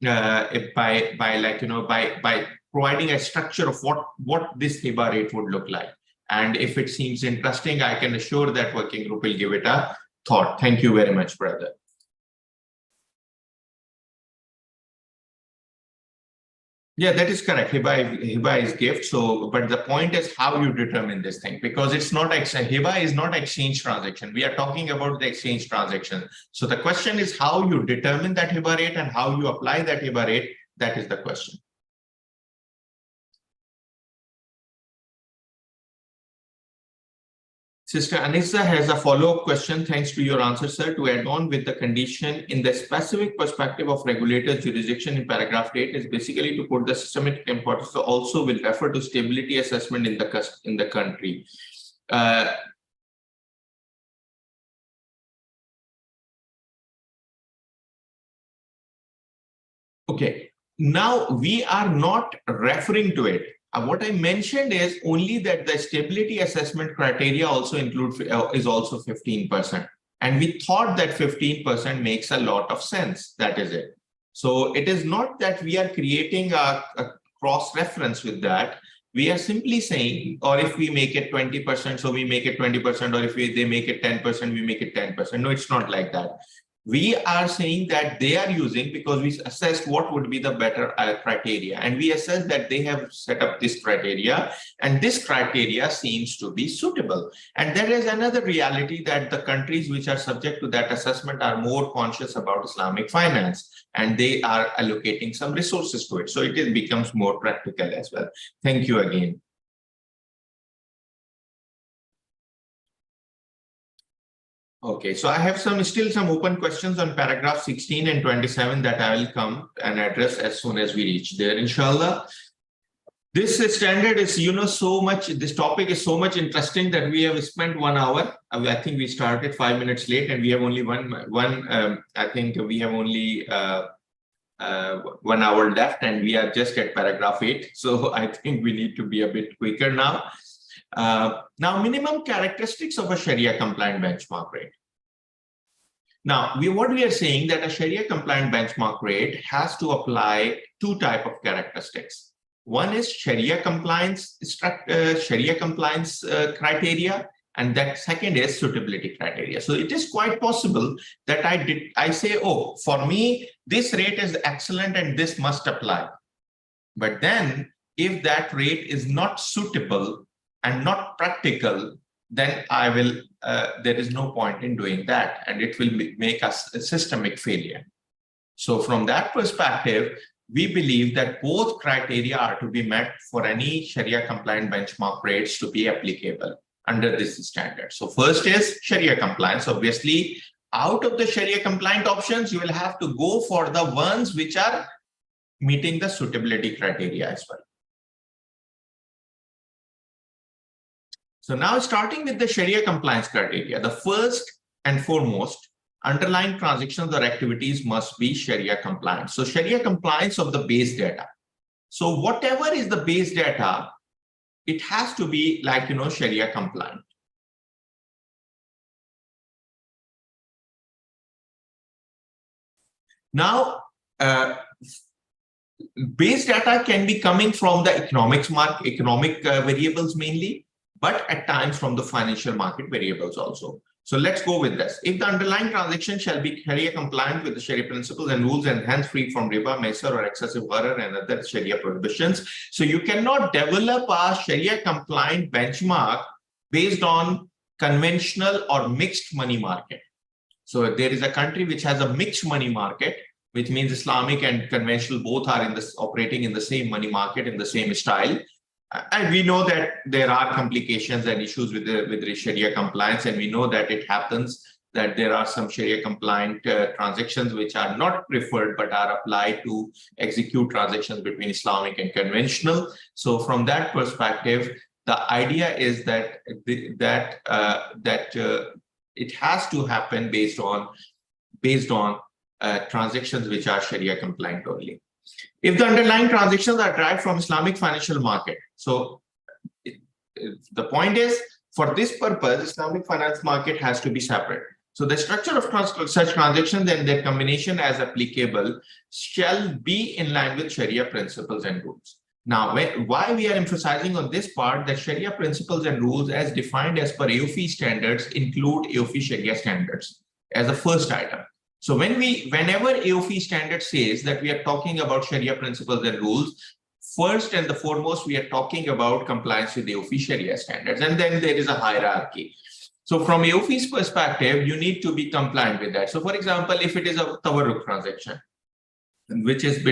AAOIFI by providing a structure of what this HIBA rate would look like. And if it seems interesting, I can assure that working group will give it a thought. Thank you very much, brother. Yeah, that is correct. HIBA is gift. So, but the point is how you determine this thing, because it's not HIBA is not exchange transaction. We are talking about the exchange transaction. So the question is how you determine that HIBA rate and how you apply that HIBA rate. That is the question. Sister Anissa has a follow-up question. Thanks to your answer, sir. To add on with the condition in the specific perspective of regulator's jurisdiction in paragraph 8 is basically to put the systemic importance. So also will refer to stability assessment in the country. Okay. Now we are not referring to it. What I mentioned is only that the stability assessment criteria also is also 15%. And we thought that 15% makes a lot of sense. That is it. So it is not that we are creating a cross-reference with that. We are simply saying, or if we make it 20%, so we make it 20%, or if they make it 10%, we make it 10%. No, it's not like that. We are saying that they are using, because we assessed what would be the better criteria, and we assessed that they have set up this criteria, and this criteria seems to be suitable. And there is another reality, that the countries which are subject to that assessment are more conscious about Islamic finance, and they are allocating some resources to it. So it becomes more practical as well. Thank you again. Okay, so I have still some open questions on paragraph 16 and 27 that I will come and address as soon as we reach there, inshallah. This standard is, so much, this topic is so much interesting that we have spent 1 hour. I think we started 5 minutes late, and we have only I think we have only 1 hour left, and we are just at paragraph 8. So I think we need to be a bit quicker now. Now, minimum characteristics of a Sharia compliant benchmark rate. Now, what we are saying that a Sharia compliant benchmark rate has to apply 2 types of characteristics. One is Sharia compliance criteria, and that second is suitability criteria. So it is quite possible that I say, oh, for me, this rate is excellent and this must apply. But then if that rate is not suitable and not practical, then there is no point in doing that, and it will make us a systemic failure. So from that perspective, we believe that both criteria are to be met for any Sharia compliant benchmark rates to be applicable under this standard. So first is Sharia compliance. Obviously, out of the Sharia compliant options, you will have to go for the ones which are meeting the suitability criteria as well. So now, starting with the Sharia compliance criteria, the first and foremost, underlying transactions or activities must be Sharia compliant. So Sharia compliance of the base data. So whatever is the base data, it has to be like, Sharia compliant. Now, base data can be coming from the economic variables mainly, but at times from the financial market variables also. So let's go with this. If the underlying transaction shall be Sharia compliant with the Sharia principles and rules, and hence free from riba, maisar, or excessive gharar and other Sharia prohibitions. So you cannot develop a Sharia compliant benchmark based on conventional or mixed money market. So there is a country which has a mixed money market, which means Islamic and conventional both are operating in the same money market in the same style. And we know that there are complications and issues with the Sharia compliance, and we know that it happens that there are some Sharia compliant transactions which are not preferred but are applied to execute transactions between Islamic and conventional. So from that perspective, the idea is that it has to happen based on transactions which are Sharia compliant only. If the underlying transactions are derived from Islamic financial market, so the point is, for this purpose, Islamic finance market has to be separate. So the structure of such transactions and their combination as applicable shall be in line with Sharia principles and rules. Now, why we are emphasizing on this part that Sharia principles and rules as defined as per AAOIFI standards include AAOIFI Sharia standards as the first item. So whenever AAOIFI standard says that we are talking about Sharia principles and rules, first and the foremost, we are talking about compliance with AAOIFI Sharia standards, and then there is a hierarchy. So from AAOIFI's perspective, you need to be compliant with that. So for example, if it is a tawarruk transaction, which is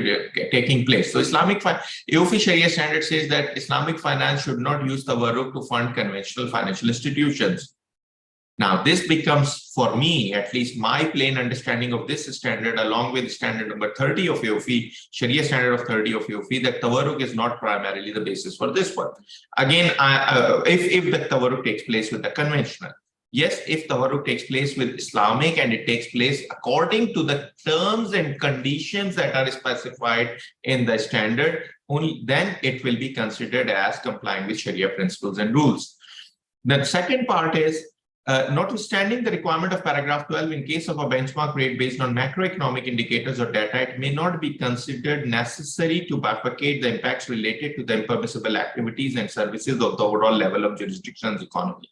taking place. So AAOIFI Sharia standard says that Islamic finance should not use tawarruk to fund conventional financial institutions. Now, this becomes, for me, at least my plain understanding of this standard, along with standard number 30 of AAOIFI, Sharia standard of 30 of AAOIFI, that tawarruk is not primarily the basis for this one. Again, if the tawarruk takes place with the conventional. Yes, if tawarruk takes place with Islamic and it takes place according to the terms and conditions that are specified in the standard, only then it will be considered as complying with Sharia principles and rules. The second part is, Notwithstanding the requirement of paragraph 12, in case of a benchmark rate based on macroeconomic indicators or data, it may not be considered necessary to bifurcate the impacts related to the impermissible activities and services of the overall level of jurisdiction's economy.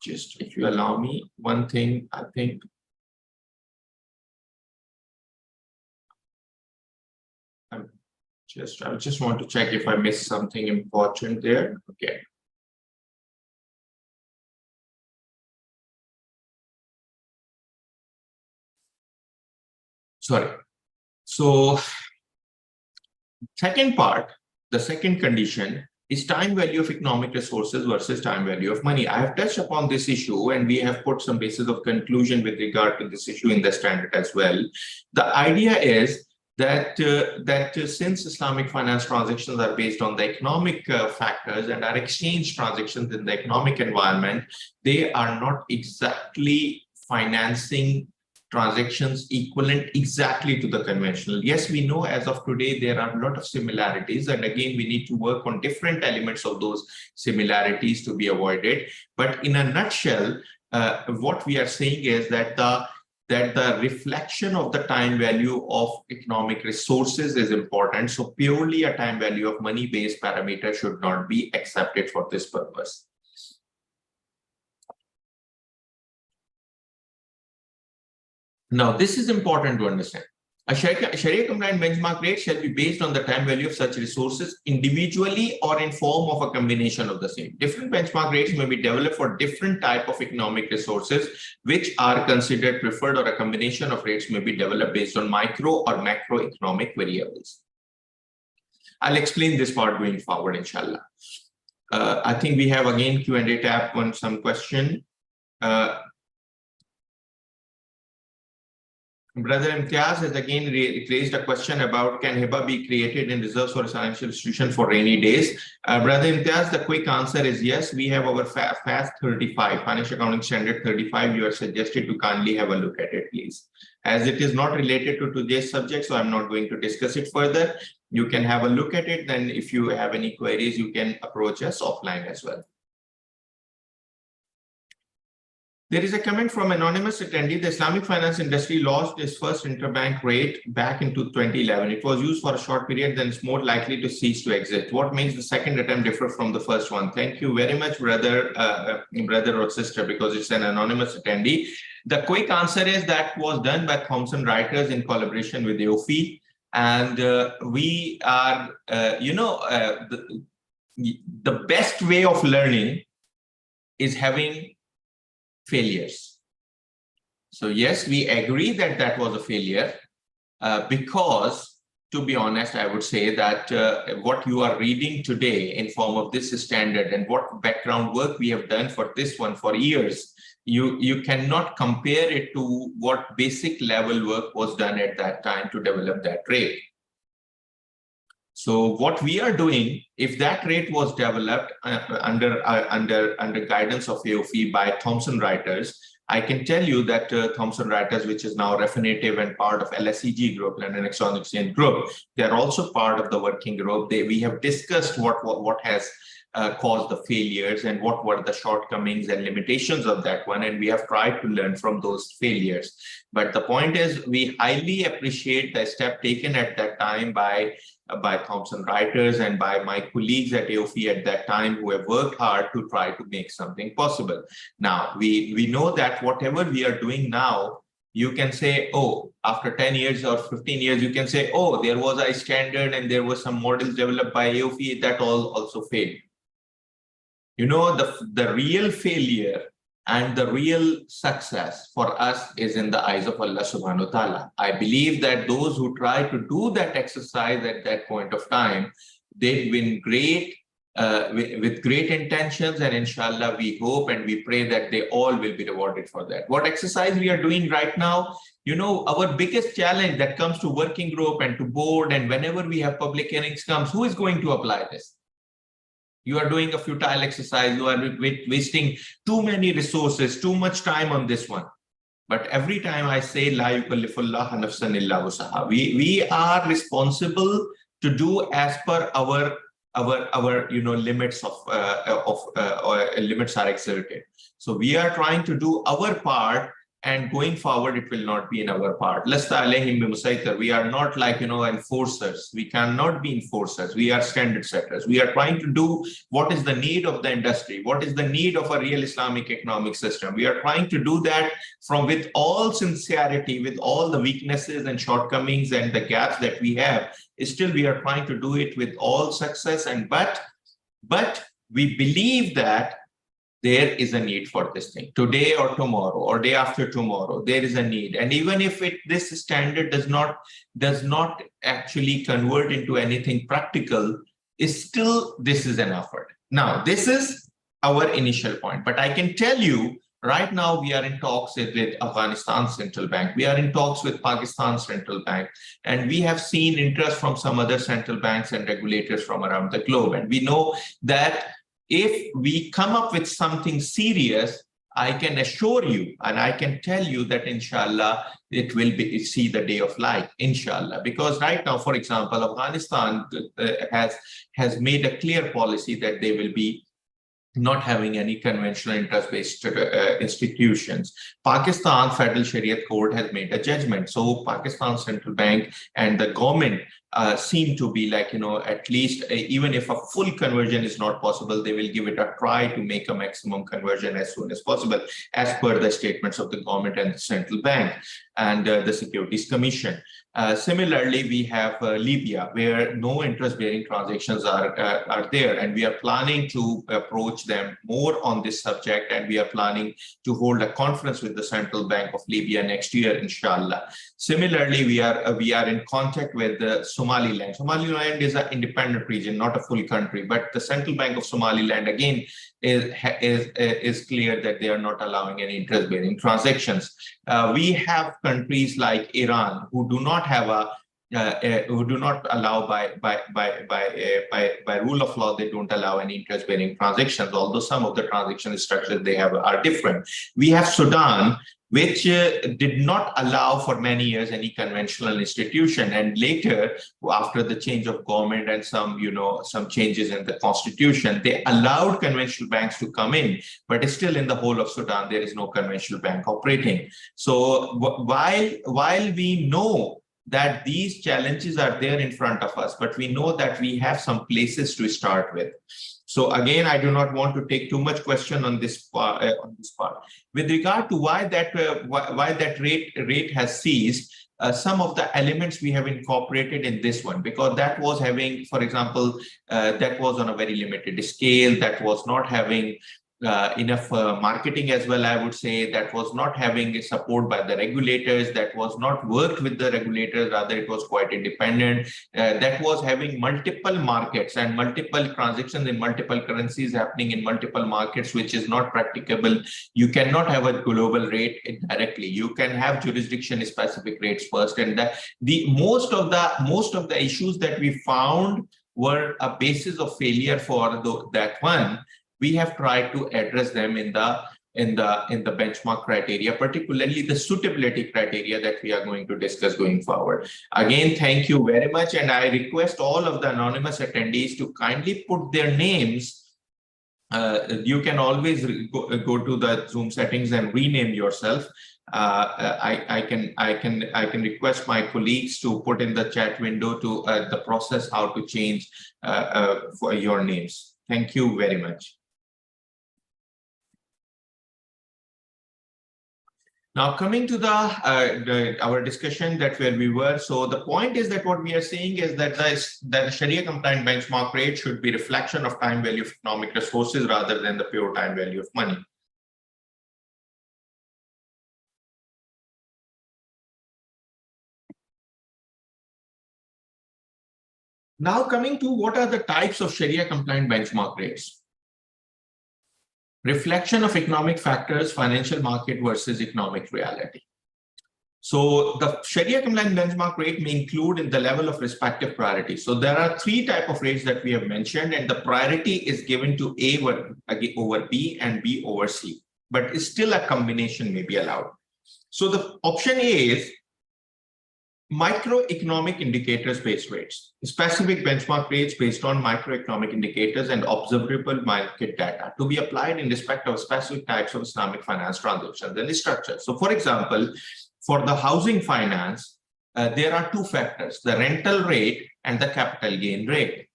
Just if you allow me, one thing, I think. I just want to check if I missed something important there. Okay. Sorry. So, second part, the second condition is time value of economic resources versus time value of money. I have touched upon this issue and we have put some basis of conclusion with regard to this issue in the standard as well. The idea is that, since Islamic finance transactions are based on the economic factors and are exchange transactions in the economic environment, they are not exactly financing transactions equivalent exactly to the conventional. Yes, we know as of today there are a lot of similarities, and again we need to work on different elements of those similarities to be avoided. But in a nutshell, what we are saying is that the reflection of the time value of economic resources is important. So purely a time value of money-based parameter should not be accepted for this purpose. Now, this is important to understand. A Sharia-compliant benchmark rate shall be based on the time value of such resources individually or in form of a combination of the same. Different benchmark rates may be developed for different type of economic resources, which are considered preferred, or a combination of rates may be developed based on micro or macroeconomic variables. I'll explain this part going forward, inshallah. I think we have again Q&A tab on some question. Brother Imtiaz has again raised a question about, can HIBA be created in reserves for a financial institution for rainy days? Brother Imtiaz, the quick answer is yes. We have our FAST 35, Financial Accounting Standard 35. You are suggested to kindly have a look at it, please. As it is not related to today's subject, so I'm not going to discuss it further. You can have a look at it. Then if you have any queries, you can approach us offline as well. There is a comment from anonymous attendee. The Islamic finance industry launched its first interbank rate back into 2011. It was used for a short period, then it's more likely to cease to exist. What makes the second attempt differ from the first one? Thank you very much, brother or sister, because it's an anonymous attendee. The quick answer is that was done by Thomson Reuters in collaboration with AAOIFI. And we are, the best way of learning is having failures. So yes, we agree that that was a failure because, to be honest, I would say that what you are reading today in form of this standard and what background work we have done for this one for years, you cannot compare it to what basic level work was done at that time to develop that rate. So what we are doing, if that rate was developed under guidance of AAOIFI by Thomson Reuters, I can tell you that Thomson Reuters, which is now Refinitiv and part of LSEG Group, London Stock Exchange Group, they are also part of the working group. We have discussed what has caused the failures and what were the shortcomings and limitations of that one, and we have tried to learn from those failures. But the point is, we highly appreciate the step taken at that time by Thomson Reuters and by my colleagues at AAOIFI at that time, who have worked hard to try to make something possible. Now, we know that whatever we are doing now, you can say, oh, after 10 years or 15 years, you can say, oh, there was a standard and there were some models developed by AAOIFI that also failed. You know, the real failure and the real success for us is in the eyes of Allah subhanahu wa ta'ala. I believe that those who try to do that exercise at that point of time, they've been great, with great intentions, and inshallah we hope and we pray that they all will be rewarded for that. What exercise we are doing right now, you know, our biggest challenge that comes to working group and to board, and whenever we have public hearings comes, who is going to apply this? You are doing a futile exercise. You are wasting too many resources, too much time on this one. But every time I say, La yukallifullahu nafsan illa wusaha, we are responsible to do as per our our limits limits are exerted. So we are trying to do our part, and going forward it will not be in our part. Lasta alayhim bimusaytir. We are not like enforcers. We cannot be enforcers. We are standard setters. We are trying to do what is the need of the industry, what is the need of a real Islamic economic system. We are trying to do that with all sincerity, with all the weaknesses and shortcomings and the gaps that we have. Still we are trying to do it with all success, and but we believe that there is a need for this thing today or tomorrow or day after tomorrow. There is a need, and even if this standard does not actually convert into anything practical, still this is an effort. Now this is our initial point, but I can tell you right now we are in talks with Afghanistan Central Bank, we are in talks with Pakistan Central Bank, and we have seen interest from some other central banks and regulators from around the globe. And we know that if we come up with something serious, I can assure you and I can tell you that inshallah it will see the day of light, inshallah. Because right now, for example, Afghanistan has made a clear policy that they will be not having any conventional interest-based institutions. Pakistan Federal Shari'ah Court has made a judgment. So Pakistan Central Bank and the government seem to be like, at least even if a full conversion is not possible, they will give it a try to make a maximum conversion as soon as possible, as per the statements of the government and the central bank and the Securities Commission. Similarly, we have Libya, where no interest-bearing transactions are there, and we are planning to approach them more on this subject, and we are planning to hold a conference with the Central Bank of Libya next year, inshallah. Similarly, we are in contact with Somaliland. Somaliland is an independent region, not a full country, but the Central Bank of Somaliland again is clear that they are not allowing any interest-bearing transactions. We have countries like Iran who do not have who do not allow by rule of law, they don't allow any interest-bearing transactions, although some of the transaction structures they have are different. We have Sudan, which did not allow for many years any conventional institution, and later, after the change of government and some changes in the constitution, they allowed conventional banks to come in, but still in the whole of Sudan there is no conventional bank operating. So while we know that these challenges are there in front of us, but we know that we have some places to start with. So again, I do not want to take too much question on this part. With regard to why that rate has ceased, some of the elements we have incorporated in this one, because that was having, for example, that was on a very limited scale, that was not having enough marketing as well, I would say, that was not having support by the regulators, that was not worked with the regulators, rather it was quite independent, that was having multiple markets and multiple transactions in multiple currencies happening in multiple markets, which is not practicable. You cannot have a global rate directly. You can have jurisdiction specific rates first, and most of the issues that we found were a basis of failure for that one. We have tried to address them in the benchmark criteria, particularly the suitability criteria that we are going to discuss going forward. Again, thank you very much, and I request all of the anonymous attendees to kindly put their names. You can always go to the Zoom settings and rename yourself. I can request my colleagues to put in the chat window to the process how to change for your names. Thank you very much. Now, coming to our discussion that where we were, so the point is that what we are saying is that the Sharia compliant benchmark rate should be reflection of time value of economic resources rather than the pure time value of money. Now, coming to what are the types of Sharia compliant benchmark rates? Reflection of economic factors, financial market versus economic reality. So the Sharia compliant benchmark rate may include in the level of respective priority. So there are three types of rates that we have mentioned, and the priority is given to A over B and B over C, but still a combination may be allowed. So the option A is Microeconomic indicators based rates, specific benchmark rates based on microeconomic indicators and observable market data to be applied in respect of specific types of Islamic finance transactions and structures. So for example, for the housing finance, there are two factors, the rental rate and the capital gain rate.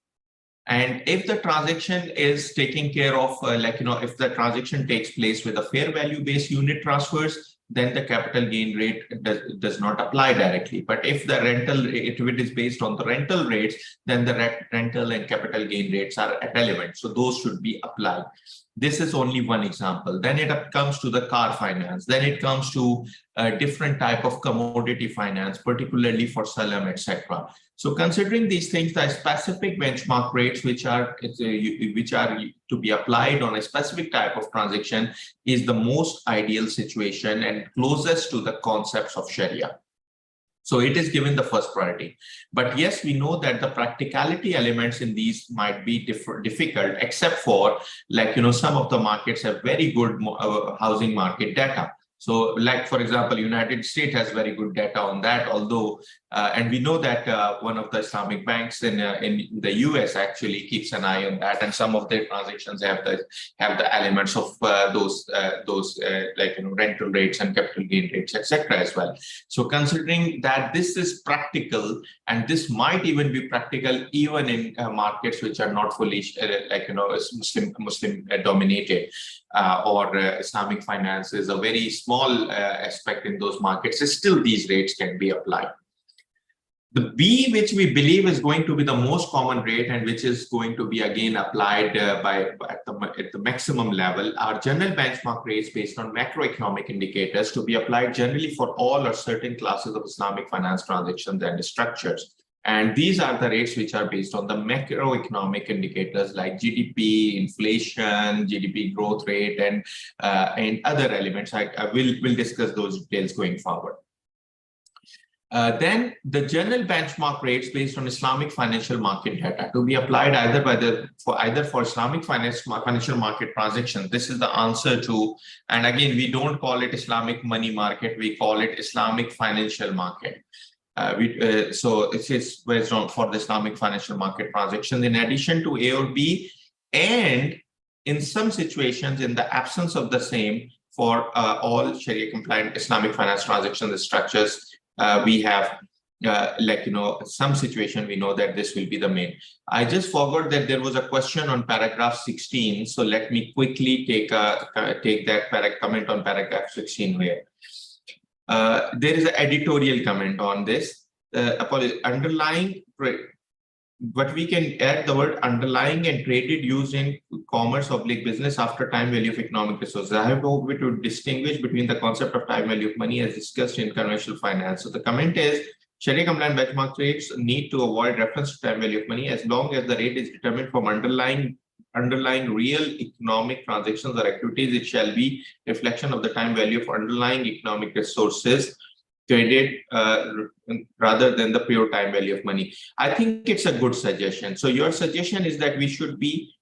And if the transaction is taking care of, if the transaction takes place with a fair value based unit transfers, then the capital gain rate does not apply directly. But if the rental, if it is based on the rental rates, then the rental and capital gain rates are relevant. So those should be applied. This is only one example. Then it comes to the car finance. Then it comes to a different type of commodity finance, particularly for salam, etc. So considering these things, the specific benchmark rates which are to be applied on a specific type of transaction is the most ideal situation and closest to the concepts of Sharia. So it is given the first priority. But yes, we know that the practicality elements in these might be difficult, except for some of the markets have very good housing market data. So like, for example, United States has very good data on that, although, and we know that one of the Islamic banks in the US actually keeps an eye on that, and some of their transactions have the elements of those rental rates and capital gain rates, etc. as well. So considering that this is practical, and this might even be practical even in markets which are not fully Muslim dominated, or Islamic finance is a very small aspect in those markets, still these rates can be applied. The B, which we believe is going to be the most common rate and which is going to be again applied at the maximum level, are general benchmark rates based on macroeconomic indicators to be applied generally for all or certain classes of Islamic finance transactions and structures. And these are the rates which are based on the macroeconomic indicators like GDP, inflation, GDP growth rate, and other elements. I will discuss those details going forward. Then the general benchmark rates based on Islamic financial market data to be applied either for Islamic financial market transactions. This is the answer to, and again, we don't call it Islamic money market, we call it Islamic financial market. So it is based on for the Islamic financial market transactions in addition to A or B, and in some situations in the absence of the same for all Sharia compliant Islamic finance transactions structures. We have some situation we know that this will be the main. I just forgot that there was a question on paragraph 16, so let me quickly take that comment on paragraph 16 here. There is an editorial comment on this. Underlying, but we can add the word underlying and traded used in commerce business after time value of economic resources. I have no way to distinguish between the concept of time value of money as discussed in conventional finance. So the comment is, Sharia compliant benchmark rates need to avoid reference to time value of money as long as the rate is determined from underlying real economic transactions or activities. It shall be reflection of the time value of underlying economic resources traded rather than the pure time value of money. I think it's a good suggestion. So your suggestion is that we should be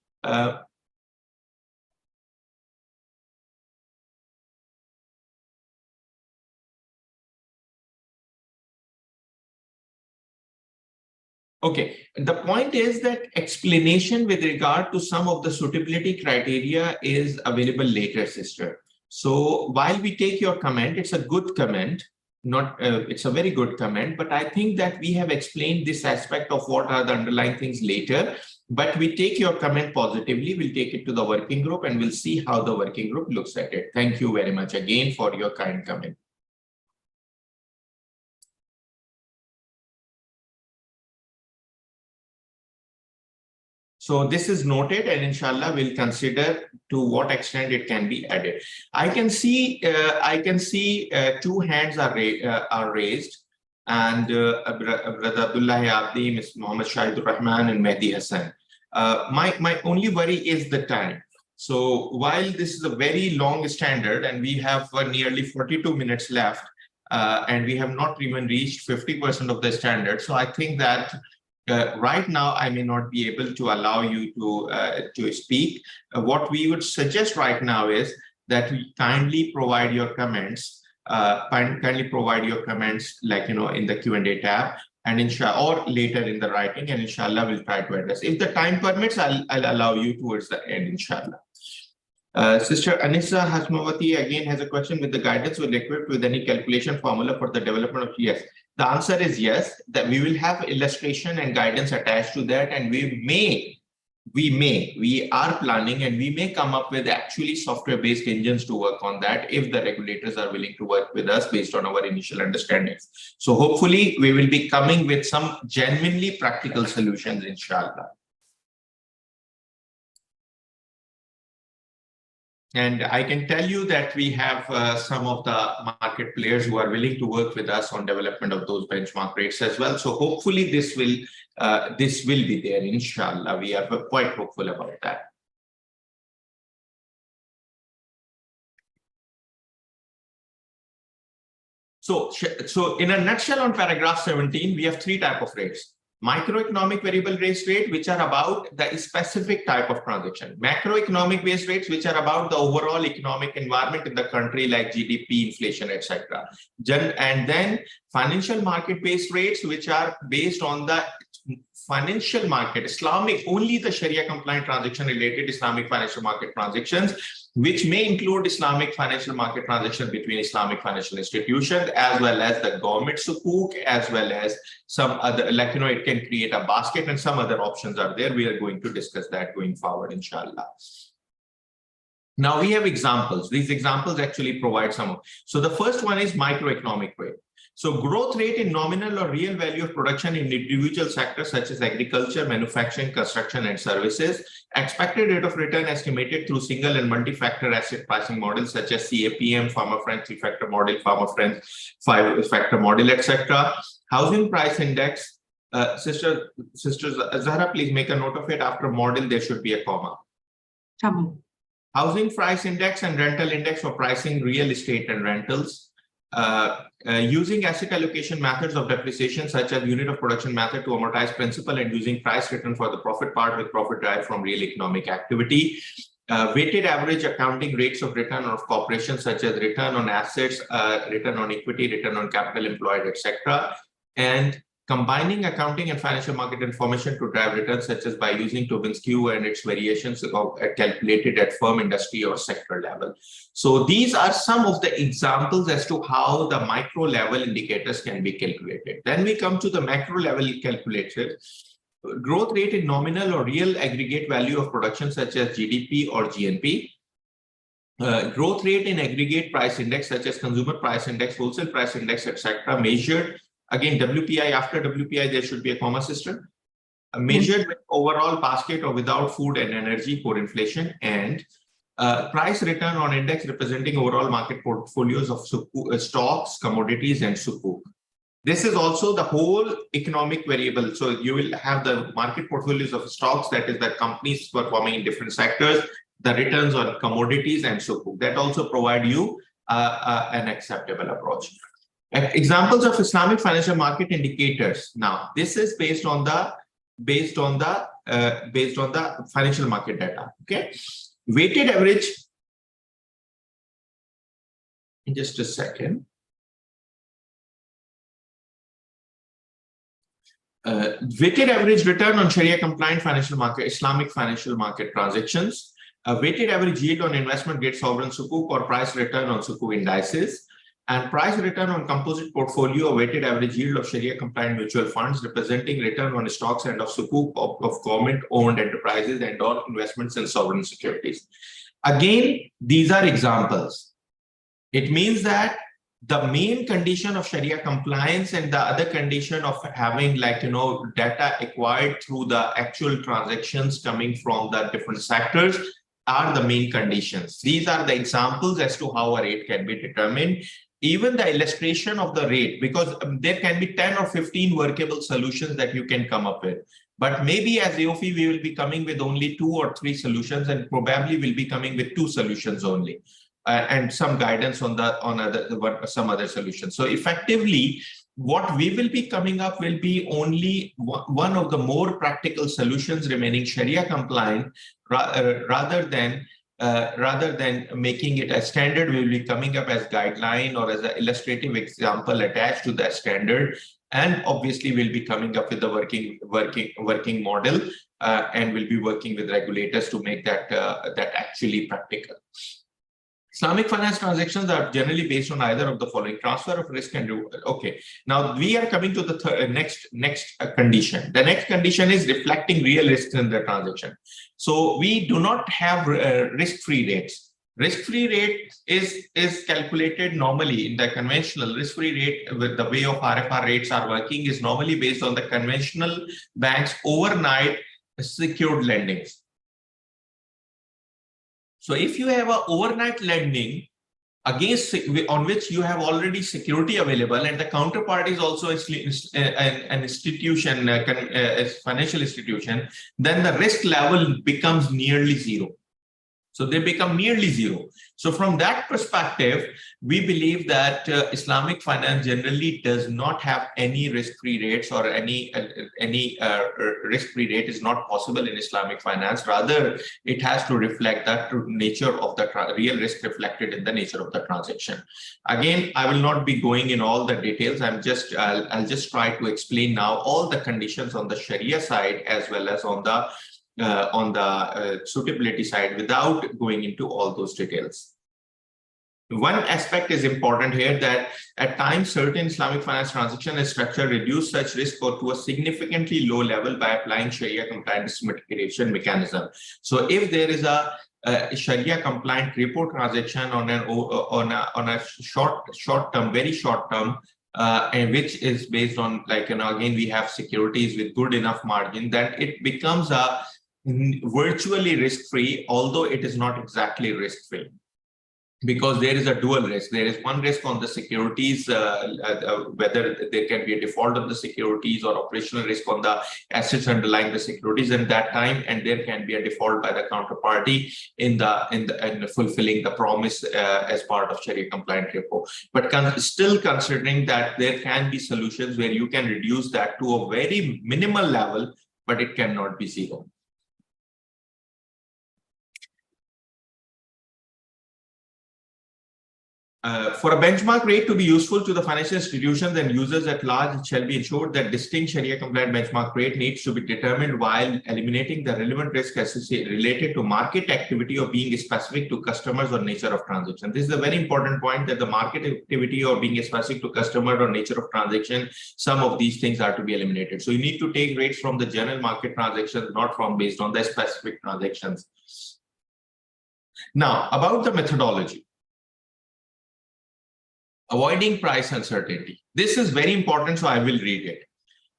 okay. The point is that explanation with regard to some of the suitability criteria is available later, sister. So while we take your comment, it's a good comment. It's a very good comment, but I think that we have explained this aspect of what are the underlying things later, but we take your comment positively. We'll take it to the working group and we'll see how the working group looks at it. Thank you very much again for your kind comment. So this is noted, and inshallah we'll consider to what extent it can be added. I can see two hands are raised, and Brother Abdullah Abdi, Ms. Muhammad Shahidur Rahman, and Mehdi Hassan. My only worry is the time. So while this is a very long standard, and we have nearly 42 minutes left, and we have not even reached 50% of the standard, so I think that right now, I may not be able to allow you to speak. What we would suggest right now is that we kindly provide your comments kindly provide your comments, like, in the Q&A tab, and inshallah, or later in the writing, and inshallah we'll try to address. If the time permits, I'll allow you towards the end, inshallah. Sister Anissa Hasmawati again has a question: with the guidance, will equipped with any calculation formula for the development of yes? The answer is yes, that we will have illustration and guidance attached to that, and we are planning, and we may come up with actually software-based engines to work on that if the regulators are willing to work with us based on our initial understandings. So hopefully we will be coming with some genuinely practical solutions, inshallah. And I can tell you that we have some of the market players who are willing to work with us on development of those benchmark rates as well. So hopefully this will be there, inshallah. We are quite hopeful about that. So in a nutshell, on paragraph 17, we have three types of rates. Microeconomic variable based rate, which are about the specific type of transaction. Macroeconomic based rates, which are about the overall economic environment in the country, like GDP, inflation, etc. And then financial market based rates, which are based on the financial market, Islamic, only the Sharia compliant transaction related Islamic financial market transactions, which may include Islamic financial market transactions between Islamic financial institutions, as well as the government sukuk, as well as some other, like, it can create a basket, and some other options are there. We are going to discuss that going forward, inshallah. Now we have examples. These examples actually provide some. So the first one is microeconomic rate. So growth rate in nominal or real value of production in individual sectors such as agriculture, manufacturing, construction, and services. Expected rate of return estimated through single and multi-factor asset pricing models such as CAPM, Farmer Friends 3-factor model, Farmer Friends 5-factor model, etc. Housing price index. Sister Zahra, please make a note of it. After model, there should be a comma. Housing price index and rental index for pricing real estate and rentals. Using asset allocation methods of depreciation such as unit of production method to amortize principal, and using price return for the profit part with profit derived from real economic activity. Weighted average accounting rates of return of corporations such as return on assets, return on equity, return on capital employed, etc. And combining accounting and financial market information to drive returns, such as by using Tobin's Q and its variations calculated at firm, industry, or sector level. So these are some of the examples as to how the micro level indicators can be calculated. Then we come to the macro level calculated. Growth rate in nominal or real aggregate value of production such as GDP or GNP. Growth rate in aggregate price index such as consumer price index, wholesale price index, etc. measured. Again, WPI, after WPI, there should be a comma system. Measured with overall basket or without food and energy for inflation, and price return on index representing overall market portfolios of stocks, commodities, and sukuk. This is also the whole economic variable. So you will have the market portfolios of stocks, that is the companies performing in different sectors, the returns on commodities and sukuk. That also provide you an acceptable approach. Examples of Islamic financial market indicators. Now, this is based on the financial market data. Okay, weighted average. Just a second. Weighted average return on Sharia compliant financial market, Islamic financial market transactions. Weighted average yield on investment grade sovereign sukuk or price return on sukuk indices. And price return on composite portfolio, weighted average yield of Sharia compliant mutual funds, representing return on stocks and of sukuk of government owned enterprises and all investments in sovereign securities. Again, these are examples. It means that the main condition of Sharia compliance and the other condition of having, like, data acquired through the actual transactions coming from the different sectors are the main conditions. These are the examples as to how a rate can be determined. Even the illustration of the rate, because there can be 10 or 15 workable solutions that you can come up with. But maybe as AOIFI, we will be coming with only 2 or 3 solutions, and probably will be coming with 2 solutions only, and some guidance on some other solutions. So effectively, what we will be coming up will be only one of the more practical solutions remaining Sharia compliant, rather than rather than making it a standard, we will be coming up as guideline or as an illustrative example attached to that standard. And obviously, we'll be coming up with the working model, and we'll be working with regulators to make that actually practical. Islamic finance transactions are generally based on either of the following: transfer of risk and reward. Okay, now we are coming to the next condition. The next condition is reflecting real risks in the transaction. So we do not have risk-free rates. Risk-free rate is calculated normally in the conventional risk-free rate. With the way of RFR rates are working is normally based on the conventional banks overnight secured lendings. So if you have an overnight lending against on which you have already security available, and the counterparty is also an institution, a financial institution, then the risk level becomes nearly zero. So they become nearly zero. So from that perspective, we believe that Islamic finance generally does not have any risk-free rates, or any risk-free rate is not possible in Islamic finance. Rather, it has to reflect that nature of the real risk reflected in the nature of the transaction. Again, I will not be going in all the details. I'll just try to explain now all the conditions on the Sharia side as well as on the suitability side without going into all those details. One aspect is important here, that at times certain Islamic finance transaction structure reduce such risk to a significantly low level by applying Sharia compliant mitigation mechanism. So if there is a Sharia compliant repo transaction on a short term, very short term, and which is based on, like, again, we have securities with good enough margin, that it becomes a virtually risk-free, although it is not exactly risk-free, because there is a dual risk. There is one risk on the securities, whether there can be a default of the securities, or operational risk on the assets underlying the securities in that time, and there can be a default by the counterparty in fulfilling the promise as part of Sharia compliant repo. But still considering that there can be solutions where you can reduce that to a very minimal level, but it cannot be zero. For a benchmark rate to be useful to the financial institutions and users at large, it shall be ensured that distinct Sharia compliant benchmark rate needs to be determined while eliminating the relevant risk related to market activity or being specific to customers or nature of transaction. This is a very important point, that the market activity or being specific to customer or nature of transaction, some of these things are to be eliminated. So you need to take rates from the general market transactions, not from based on the specific transactions. Now, about the methodology. Avoiding price uncertainty. This is very important, so I will read it.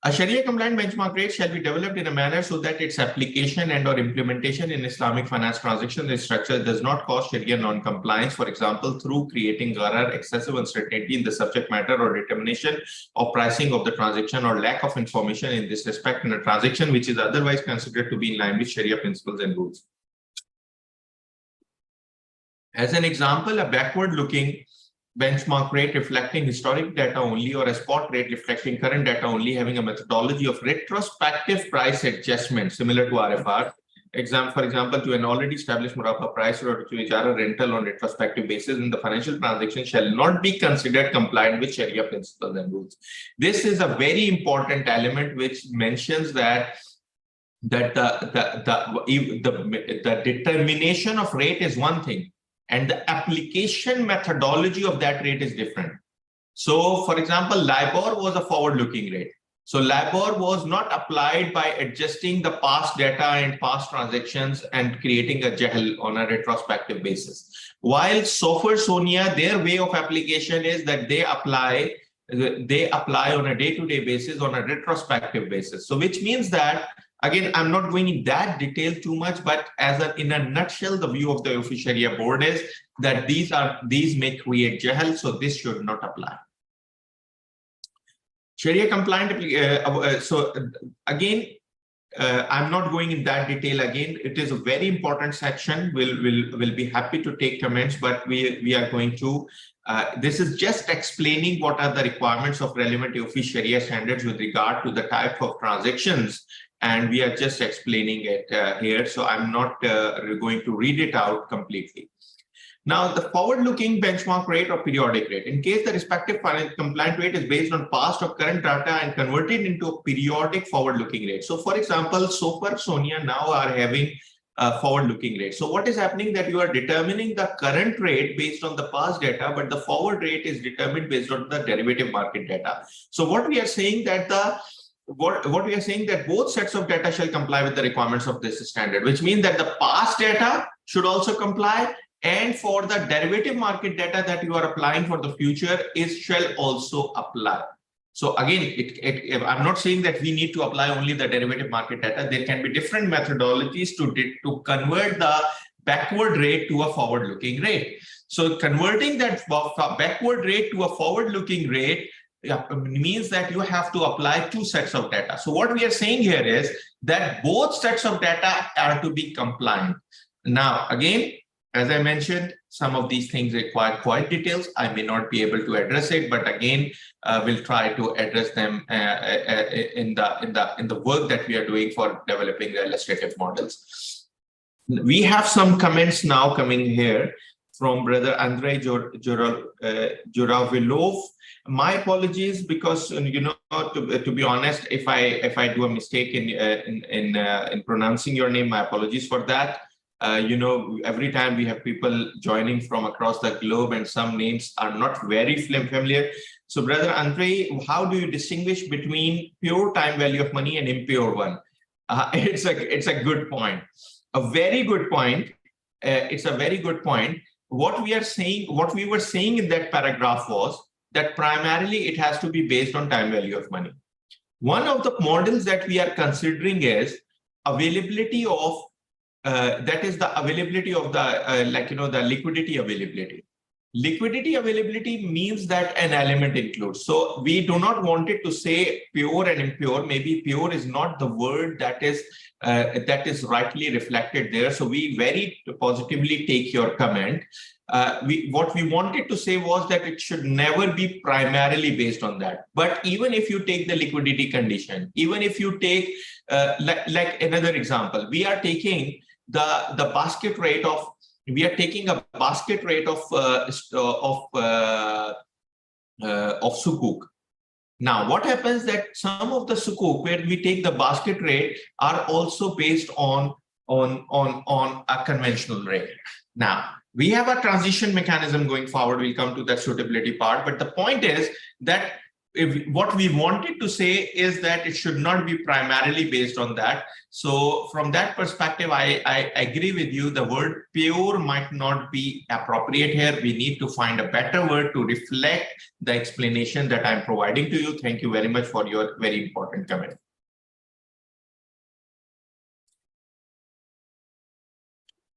A Sharia compliant benchmark rate shall be developed in a manner so that its application and or implementation in Islamic finance transactions structure does not cause Sharia non-compliance, for example, through creating gharar, excessive uncertainty in the subject matter or determination of pricing of the transaction, or lack of information in this respect in a transaction which is otherwise considered to be in line with Sharia principles and rules. As an example, a backward-looking benchmark rate reflecting historic data only, or a spot rate reflecting current data only, having a methodology of retrospective price adjustment similar to RFR. For example, to an already established Murabba price or to Ijara rental on retrospective basis in the financial transaction shall not be considered compliant with Sharia principles and rules. This is a very important element which mentions that the determination of rate is one thing, and the application methodology of that rate is different. So, for example, LIBOR was a forward-looking rate. So LIBOR was not applied by adjusting the past data and past transactions and creating a jahl on a retrospective basis. While SOFR, Sonia, their way of application is that they apply on a day-to-day basis, on a retrospective basis. So which means that, again, I'm not going in that detail too much, but in a nutshell, the view of the AAOIFI Sharia board is that these may create jahl, so this should not apply. Sharia compliant, I'm not going in that detail again. It is a very important section. We'll be happy to take comments, but we are going to, this is just explaining what are the requirements of relevant AAOIFI Sharia standards with regard to the type of transactions and we are just explaining it here. So I'm not going to read it out completely. Now, the forward-looking benchmark rate or periodic rate, in case the respective compliant rate is based on past or current data and converted into a periodic forward-looking rate. So, for example, SOFR, Sonia now are having a forward-looking rate. So, what is happening that you are determining the current rate based on the past data, but the forward rate is determined based on the derivative market data. So, what we are saying that both sets of data shall comply with the requirements of this standard, which means that the past data should also comply. And for the derivative market data that you are applying for the future shall also apply. So again, I'm not saying that we need to apply only the derivative market data. There can be different methodologies to convert the backward rate to a forward-looking rate. So converting that backward rate to a forward-looking rate means that you have to apply two sets of data. So what we are saying here is that both sets of data are to be compliant. Now, again, as I mentioned, some of these things require quite details. I may not be able to address it, but again, we'll try to address them in the work that we are doing for developing the illustrative models. We have some comments now coming here from Brother Andrei Juravilov. My apologies, because to be honest, if I do a mistake in pronouncing your name, my apologies for that. Every time we have people joining from across the globe and some names are not very familiar. So Brother Andre, how do you distinguish between pure time value of money and impure one? It's a good point. A very good point. It's a very good point. What we were saying in that paragraph was that primarily it has to be based on time value of money. One of the models that we are considering is availability of that is the availability of the the liquidity availability. Liquidity availability means that an element includes. So we do not want it to say pure and impure. Maybe pure is not the word that is rightly reflected there. So we very positively take your comment. What we wanted to say was that it should never be primarily based on that. But even if you take the liquidity condition, even if you take like another example, we are taking the basket rate of, we are taking a basket rate of sukuk. Now, what happens that some of the sukuk where we take the basket rate are also based on a conventional rate. Now, we have a transition mechanism going forward. We'll come to that suitability part. But the point is that what we wanted to say is that it should not be primarily based on that. So from that perspective, I agree with you. The word pure might not be appropriate here. We need to find a better word to reflect the explanation that I'm providing to you. Thank you very much for your very important comment.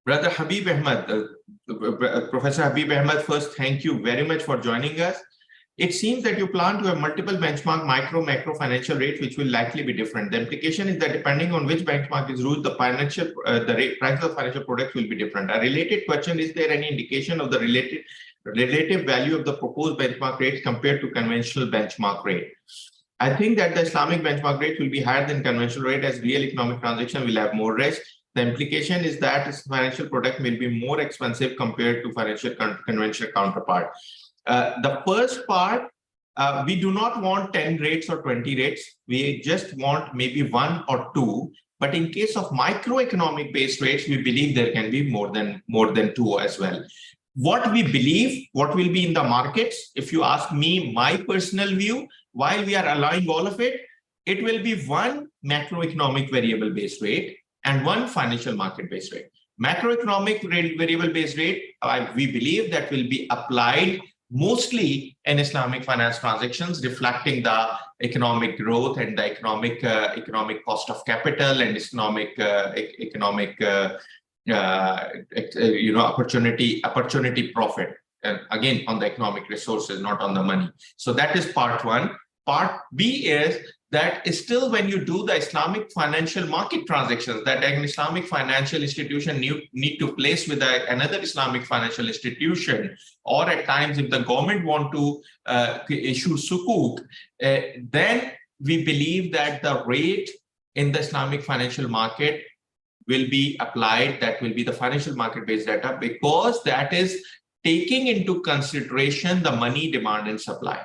Brother Habib Ahmed, Professor Habib Ahmed, first, thank you very much for joining us. It seems that you plan to have multiple benchmark micro, macro financial rates, which will likely be different. The implication is that depending on which benchmark is used, the rate price of financial products will be different. A related question, is there any indication of the relative value of the proposed benchmark rates compared to conventional benchmark rate? I think that the Islamic benchmark rate will be higher than conventional rate, as real economic transaction will have more risk. The implication is that its financial product will be more expensive compared to financial conventional counterpart. The first part, we do not want 10 rates or 20 rates. We just want maybe 1 or 2. But in case of microeconomic based rates, we believe there can be more than 2 as well. What we believe, what will be in the markets, if you ask me, my personal view, while we are allowing all of it, it will be 1 macroeconomic variable based rate and 1 financial market based rate. Macroeconomic variable based rate, we believe that will be applied mostly in Islamic finance transactions, reflecting the economic growth and the economic cost of capital and economic opportunity profit. And again, on the economic resources, not on the money. So that is part 1. Part B is that still when you do the Islamic financial market transactions that an Islamic financial institution need to place with another Islamic financial institution, or at times if the government want to issue sukuk, then we believe that the rate in the Islamic financial market will be applied. That will be the financial market-based data, because that is taking into consideration the money demand and supply,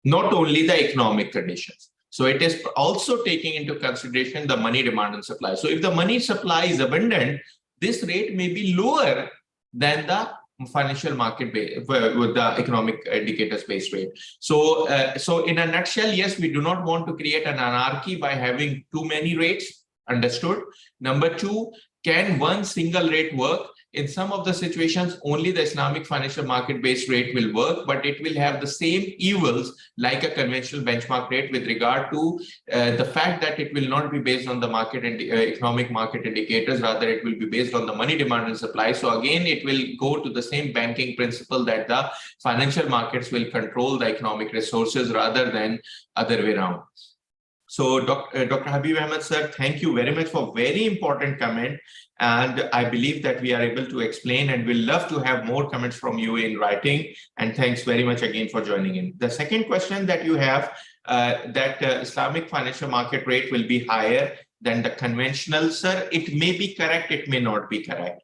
not only the economic conditions. So it is also taking into consideration the money demand and supply. So if the money supply is abundant, this rate may be lower than the financial market with the economic indicators based rate. So, so in a nutshell, yes, we do not want to create an anarchy by having too many rates. Understood. Number two, can one single rate work? In some of the situations, only the Islamic financial market-based rate will work, but it will have the same evils like a conventional benchmark rate with regard to the fact that it will not be based on the market and economic market indicators. Rather, it will be based on the money demand and supply. So again, it will go to the same banking principle that the financial markets will control the economic resources rather than other way around. So Dr. Habib Ahmed, sir, thank you very much for very important comment. And I believe that we are able to explain, and we'll love to have more comments from you in writing. And thanks very much again for joining in. The second question that you have, that Islamic financial market rate will be higher than the conventional, sir, it may be correct, it may not be correct.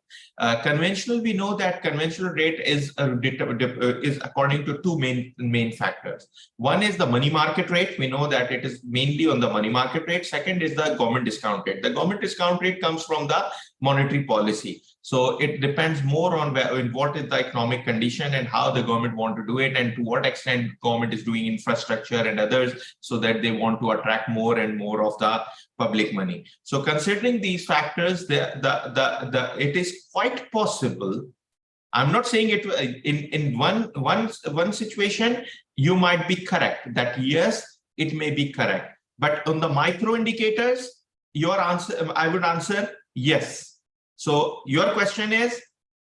Conventional, we know that conventional rate is according to two main factors. One is the money market rate. We know that it is mainly on the money market rate. Second is the government discount rate. The government discount rate comes from the monetary policy. So it depends more on what is the economic condition and how the government want to do it, and to what extent government is doing infrastructure and others so that they want to attract more and more of the public money. So considering these factors, it is quite possible. I'm not saying it in one situation, you might be correct that yes, it may be correct. But on the micro indicators, your answer, I would answer yes. So your question is,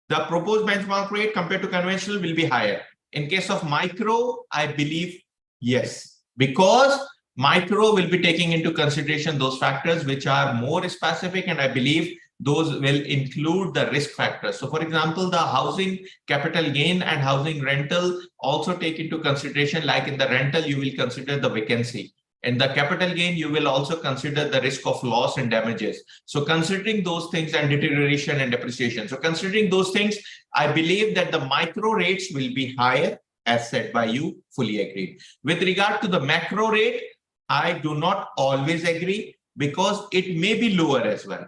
the proposed benchmark rate compared to conventional will be higher. In case of micro, I believe yes, because micro will be taking into consideration those factors which are more specific, and I believe those will include the risk factors. So for example, the housing capital gain and housing rental also take into consideration, like in the rental, you will consider the vacancy. In the capital gain, you will also consider the risk of loss and damages. So considering those things, and deterioration and depreciation. So considering those things, I believe that the micro rates will be higher, as said by you, fully agreed. With regard to the macro rate, I do not always agree, because it may be lower as well,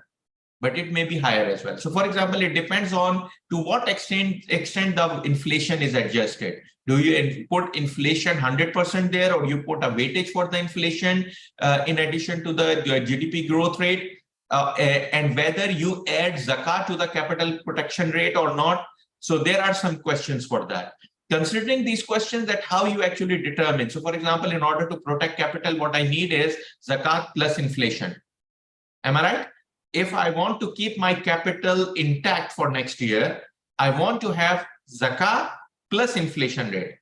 but it may be higher as well. So for example, it depends on to what extent the inflation is adjusted. Do you put inflation 100% there, or you put a weightage for the inflation in addition to the GDP growth rate, and whether you add zakat to the capital protection rate or not? So there are some questions for that. Considering these questions, that how you actually determine. So for example, in order to protect capital, what I need is zakat plus inflation. Am I right? If I want to keep my capital intact for next year, I want to have zakat plus inflation rate.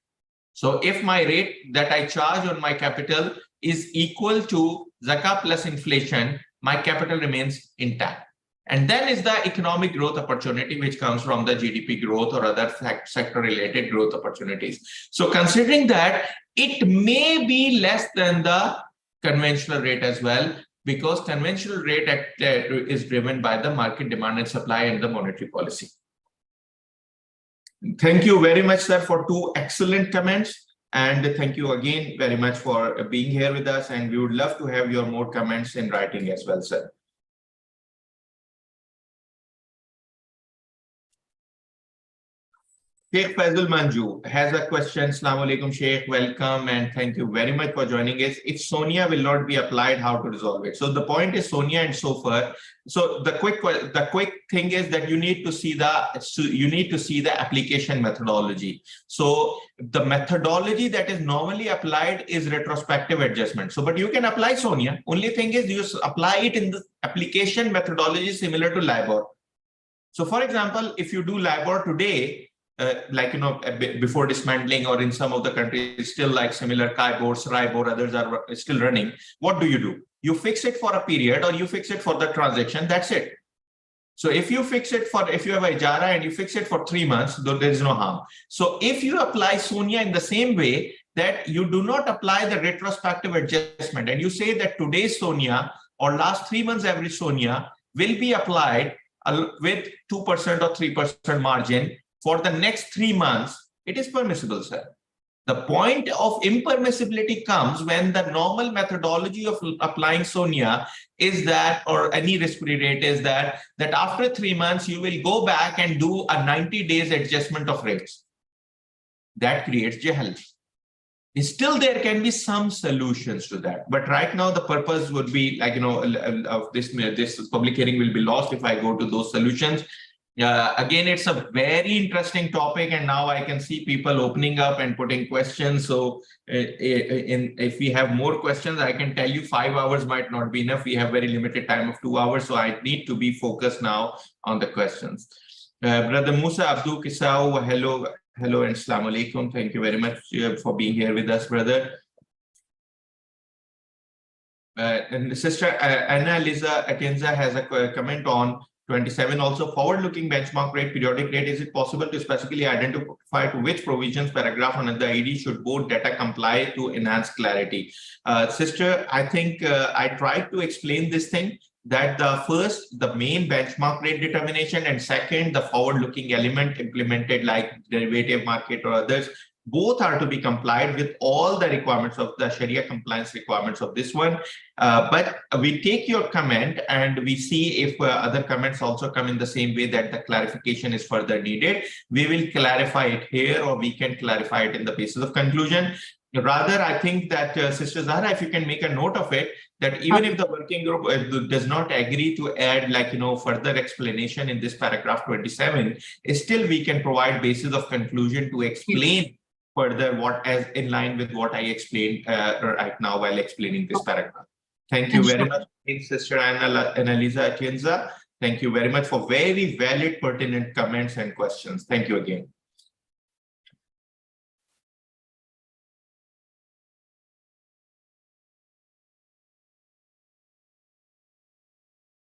So if my rate that I charge on my capital is equal to zakat plus inflation, my capital remains intact. And then is the economic growth opportunity, which comes from the GDP growth or other sector related growth opportunities. So considering that, it may be less than the conventional rate as well, because conventional rate is driven by the market demand and supply and the monetary policy. Thank you very much, sir, for two excellent comments. And thank you again very much for being here with us. And we would love to have your more comments in writing as well, sir. Sheikh Faisal Manju has a question. Assalamu alaikum, Sheikh. Welcome and thank you very much for joining us. If Sonia will not be applied, how to resolve it? So the point is Sonia and so far. So the quick thing is that you need to see the application methodology. So the methodology that is normally applied is retrospective adjustment. So but you can apply Sonia. Only thing is you apply it in the application methodology similar to LIBOR. So for example, if you do LIBOR today, before dismantling, or in some of the countries still like similar KIBOR, SRIBOR, others are still running, what do? You fix it for a period, or you fix it for the transaction, that's it. So if you fix it for, if you have a Ijara and you fix it for 3 months, though there is no harm. So if you apply Sonia in the same way, that you do not apply the retrospective adjustment, and you say that today's Sonia or last 3 months average SONIA will be applied with 2% or 3% margin for the next 3 months, it is permissible, sir. The point of impermissibility comes when the normal methodology of applying SONIA is that, or any risk-free rate is that after 3 months, you will go back and do a 90 days adjustment of rates. That creates jahl. Still, there can be some solutions to that. But right now, the purpose would be like, of this public hearing will be lost if I go to those solutions. Again, it's a very interesting topic, and now I can see people opening up and putting questions. So if we have more questions, I can tell you 5 hours might not be enough. We have very limited time of 2 hours. So I need to be focused now on the questions. Brother Musa Abdul Kisau, hello and Assalamu alaikum. Thank you very much for being here with us, brother. And Sister Anna Liza Atenza has a comment on 27. Also, forward-looking benchmark rate, periodic rate. Is it possible to specifically identify to which provisions, paragraph on the ID should board data comply to enhance clarity? Sister, I think I tried to explain this thing, that the main benchmark rate determination, and second, the forward-looking element implemented like derivative market or others, both are to be complied with all the requirements of the Sharia compliance requirements of this one. But we take your comment and we see if other comments also come in the same way that the clarification is further needed. We will clarify it here, or we can clarify it in the basis of conclusion. Rather, I think that Sister Zahra, if you can make a note of it, that even if the working group does not agree to add further explanation in this paragraph 27, still we can provide basis of conclusion to explain further what as in line with what I explained right now while explaining this paragraph. Thank you very much, Sister Annalisa Atienza. Thank you very much for very valid, pertinent comments and questions. Thank you again.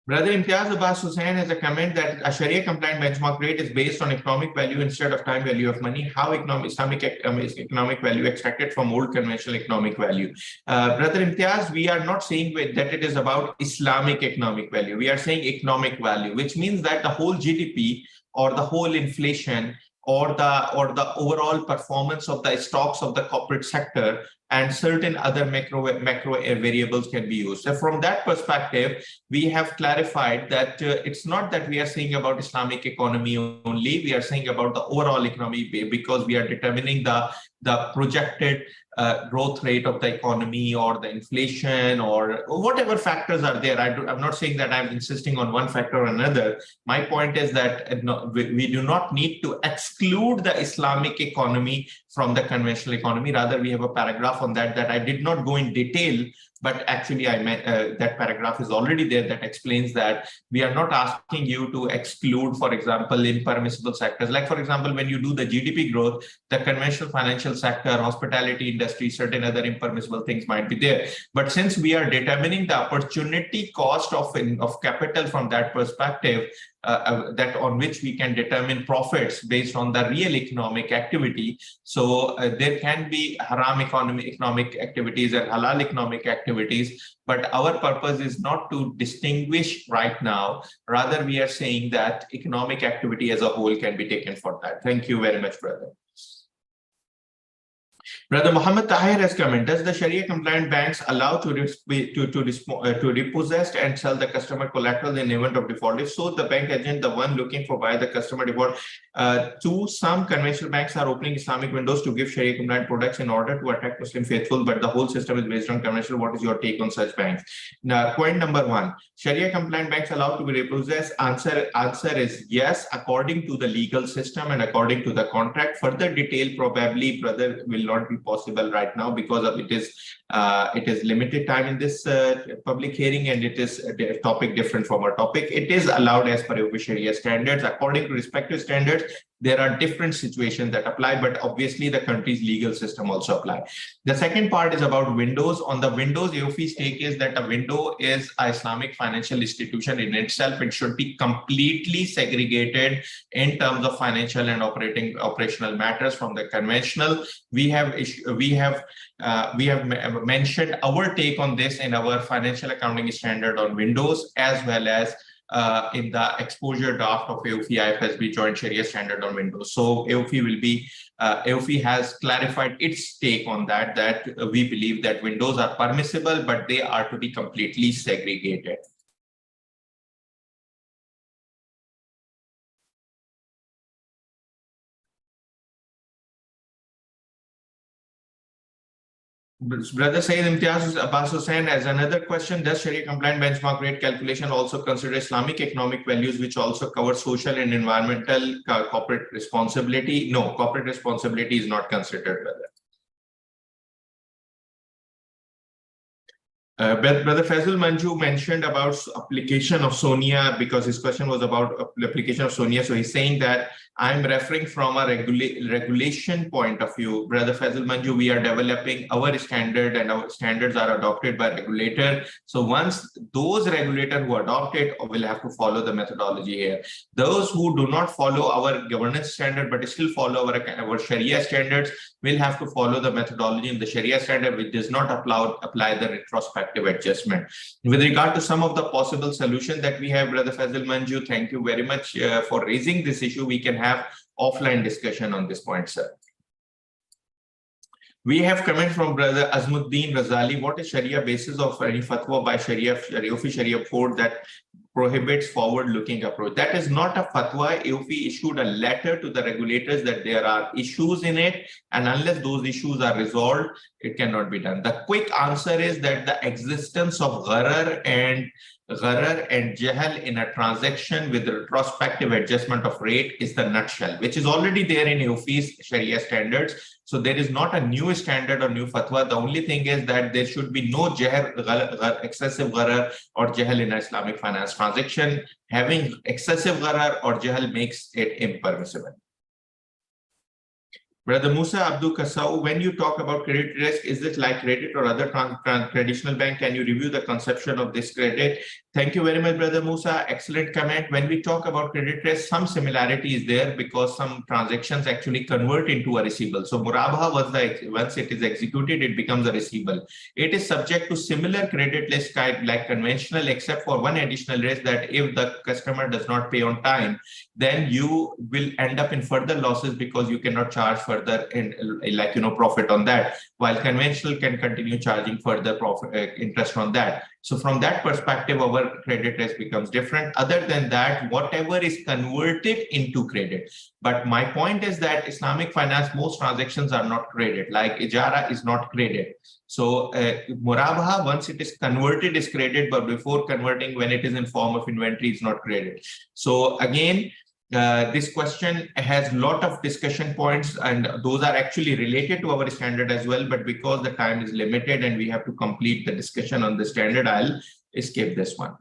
Brother Imtiaz Abbas Hussain has a comment that a Sharia compliant benchmark rate is based on economic value instead of time value of money. How Islamic economic value extracted from old conventional economic value? Brother Imtiaz, we are not saying that it is about Islamic economic value. We are saying economic value, which means that the whole GDP or the whole inflation or the overall performance of the stocks of the corporate sector and certain other macro variables can be used. So from that perspective, we have clarified that it's not that we are saying about Islamic economy only, we are saying about the overall economy, because we are determining the projected growth rate of the economy or the inflation or whatever factors are there. I'm not saying that I'm insisting on one factor or another. My point is that we do not need to exclude the Islamic economy from the conventional economy. Rather, we have a paragraph on that I did not go in detail, but actually I meant that paragraph is already there that explains that we are not asking you to exclude, for example, impermissible sectors. Like, for example, when you do the GDP growth, the conventional financial sector, hospitality industry, certain other impermissible things might be there. But since we are determining the opportunity cost of capital from that perspective, that on which we can determine profits based on the real economic activity. So there can be haram economic activities and halal economic activities, but our purpose is not to distinguish right now. Rather, we are saying that economic activity as a whole can be taken for that. Thank you very much, brother. Brother Muhammad Tahir has commented, does the Sharia compliant banks allow to repossess and sell the customer collateral in event of default? If so, the bank agent, the one looking for why the customer default. Two, some conventional banks are opening Islamic windows to give Sharia compliant products in order to attract Muslim faithful, but the whole system is based on conventional. What is your take on such banks? Now, point number one, Sharia compliant banks allowed to be repossessed? Answer is yes, according to the legal system and according to the contract. Further detail probably, brother, will not be possible right now because of it is limited time in this public hearing, and it is a topic different from our topic. It is allowed as per Sharia standards. According to respective standards, there are different situations that apply, but obviously the country's legal system also apply. The second part is about windows. On the windows, AOIFI's take is that a window is an Islamic financial institution in itself. It should be completely segregated in terms of financial and operational matters from the conventional. We have mentioned our take on this in our financial accounting standard on windows, as well as in the exposure draft of AAOIFI IFSB joint Sharia standard on windows. So AAOIFI has clarified its take on that we believe that windows are permissible, but they are to be completely segregated. Brother Sayyid Imtiaz Abbas Hussain has another question. Does Sharia compliant benchmark rate calculation also consider Islamic economic values, which also cover social and environmental corporate responsibility? No, corporate responsibility is not considered, brother. Brother Faisal Manju mentioned about application of SONIA, because his question was about application of SONIA. So he's saying that I'm referring from a regulation point of view. Brother Faisal Manju, we are developing our standard, and our standards are adopted by regulator. So once those regulators who adopt it will have to follow the methodology here. Those who do not follow our governance standard but still follow our Sharia standards will have to follow the methodology in the Sharia standard, which does not apply the retrospective adjustment. With regard to some of the possible solutions that we have, Brother Faisal Manju, thank you very much for raising this issue. We can have offline discussion on this point, sir. We have comment from Brother Azmuddin Razali. What is Sharia basis of any fatwa by AAOIFI Sharia board that prohibits forward-looking approach? That is not a fatwa. AAOIFI issued a letter to the regulators that there are issues in it, and unless those issues are resolved, it cannot be done. The quick answer is that the existence of gharar and jahl in a transaction with retrospective adjustment of rate is the nutshell, which is already there in AAOIFI's Sharia standards. So there is not a new standard or new fatwa. The only thing is that there should be no excessive gharar or jahl in Islamic finance transaction. Having excessive gharar or jahl makes it impermissible. Brother Musa Abdul Kasau, when you talk about credit risk, is it like credit or other traditional bank? Can you review the conception of this credit? Thank you very much, Brother Musa. Excellent comment. When we talk about credit risk, some similarity is there because some transactions actually convert into a receivable. So Murabaha once it is executed, it becomes a receivable. It is subject to similar credit risk like conventional, except for one additional risk, that if the customer does not pay on time, then you will end up in further losses because you cannot charge further profit on that, while conventional can continue charging further interest on that. So from that perspective, our credit risk becomes different. Other than that, whatever is converted into credit. But my point is that Islamic finance, most transactions are not credit, like Ijara is not credit. So Murabaha, once it is converted, is credit, but before converting, when it is in form of inventory, it's not credit. So again, this question has a lot of discussion points, and those are actually related to our standard as well. But because the time is limited and we have to complete the discussion on the standard, I'll skip this one.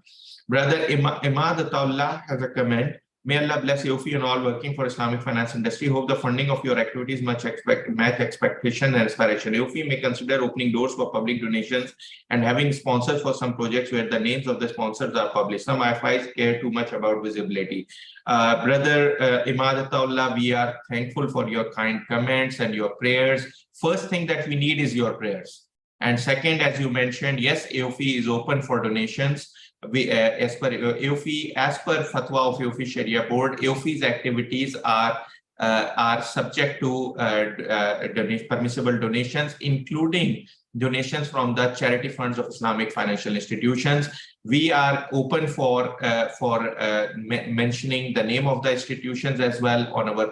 Brother Imad Ataullah has a comment. May Allah bless AAOIFI and all working for Islamic finance industry. Hope the funding of your activities match expectation and aspiration. AAOIFI may consider opening doors for public donations and having sponsors for some projects where the names of the sponsors are published. Some IFIs care too much about visibility. Brother Imad Ataullah, we are thankful for your kind comments and your prayers. First thing that we need is your prayers. And second, as you mentioned, yes, AAOIFI is open for donations. We, as per AAOIFI, as per fatwa of AAOIFI Sharia Board, AAOIFI's activities are subject to permissible donations, including donations from the charity funds of Islamic financial institutions. We are open for mentioning the name of the institutions as well on our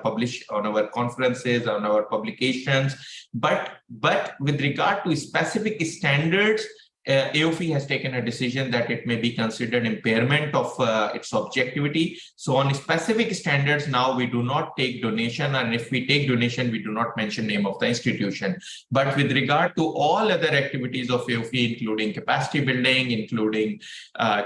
conferences, on our publications. But with regard to specific standards, AOIFI has taken a decision that it may be considered impairment of its objectivity. So on specific standards, now we do not take donation, and if we take donation, we do not mention name of the institution. But with regard to all other activities of AOIFI, including capacity building, including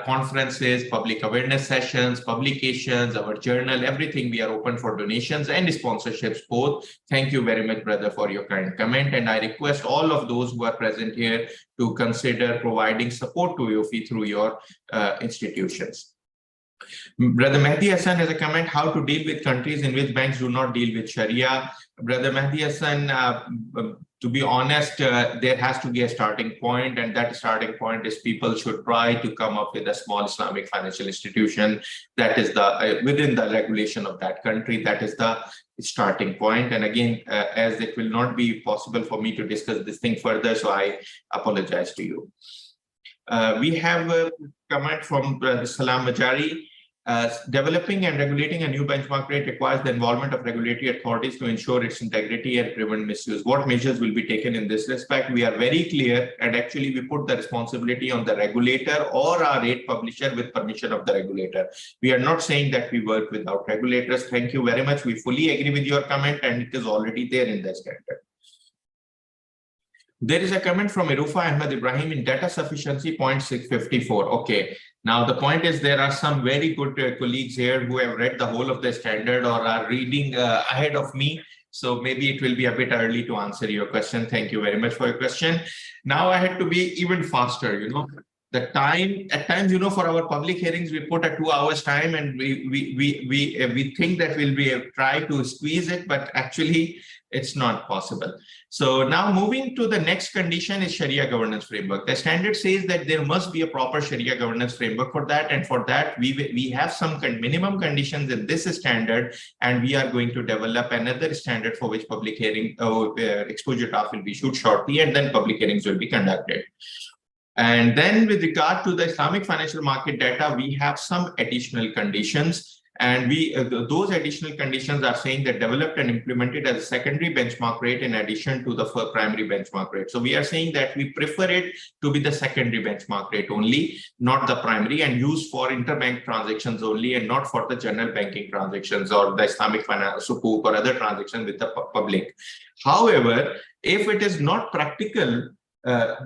conferences, public awareness sessions, publications, our journal, everything, we are open for donations and sponsorships both. Thank you very much, brother, for your kind comment. And I request all of those who are present here to consider providing support to AOIFI through your institutions. Brother Mehdi Hassan has a comment, how to deal with countries in which banks do not deal with Sharia. Brother Mehdi Hassan, to be honest, there has to be a starting point, and that starting point is people should try to come up with a small Islamic financial institution that is the within the regulation of that country. That is the starting point. And again, as it will not be possible for me to discuss this thing further, so I apologize to you. We have a comment from Salam Majari. Developing and regulating a new benchmark rate requires the involvement of regulatory authorities to ensure its integrity and prevent misuse. What measures will be taken in this respect? We are very clear, and actually we put the responsibility on the regulator or our rate publisher with permission of the regulator. We are not saying that we work without regulators. Thank you very much. We fully agree with your comment, and it is already there in the standard. There is a comment from Irufa Ahmed Ibrahim in data sufficiency point 654. Okay. Now, the point is there are some very good colleagues here who have read the whole of the standard or are reading ahead of me. So maybe it will be a bit early to answer your question. Thank you very much for your question. Now I had to be even faster, The time, at times, for our public hearings, we put a 2 hours time, and we think that we'll be try to squeeze it, but actually it's not possible. So now moving to the next condition is Sharia governance framework. The standard says that there must be a proper Sharia governance framework for that. And for that, we have some minimum conditions in this standard, and we are going to develop another standard for which public hearing exposure draft will be issued shortly, and then public hearings will be conducted. And then with regard to the Islamic financial market data, we have some additional conditions. And those additional conditions are saying that developed and implemented as a secondary benchmark rate in addition to the primary benchmark rate. So we are saying that we prefer it to be the secondary benchmark rate only, not the primary, and used for interbank transactions only, and not for the general banking transactions or the Islamic finance sukuk or other transactions with the public. However, if it is not practical,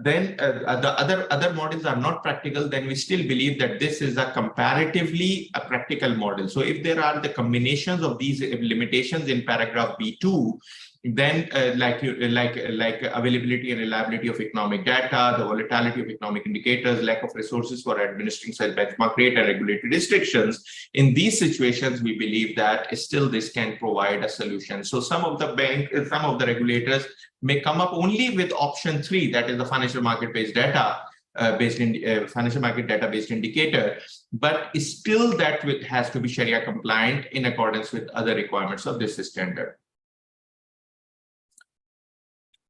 then the other models are not practical, then we still believe that this is a comparatively a practical model. So if there are the combinations of these limitations in paragraph B2, then like availability and reliability of economic data, the volatility of economic indicators, lack of resources for administering such benchmark rate and regulatory restrictions, in these situations, we believe that still this can provide a solution. So some of the regulators may come up only with option 3, that is the financial market-based data, financial market data-based indicator, but still that has to be Sharia compliant in accordance with other requirements of this standard.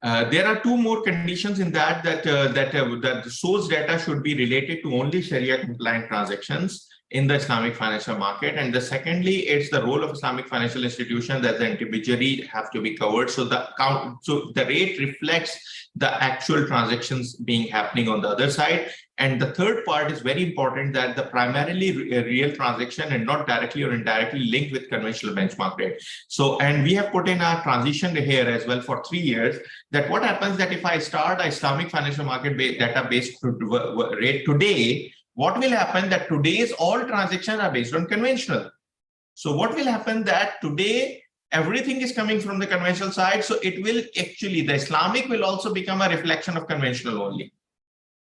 There are 2 more conditions in that the source data should be related to only Sharia compliant transactions in the Islamic financial market. And secondly, it's the role of Islamic financial institutions as the intermediary have to be covered. So the rate reflects the actual transactions being happening on the other side. And the third part is very important, that the primarily real transaction and not directly or indirectly linked with conventional benchmark rate. So, and we have put in our transition here as well for 3 years, that what happens that if I start a Islamic financial market data-based rate today, what will happen that today's all transactions are based on conventional. So what will happen that today, everything is coming from the conventional side. So it will actually, the Islamic will also become a reflection of conventional only.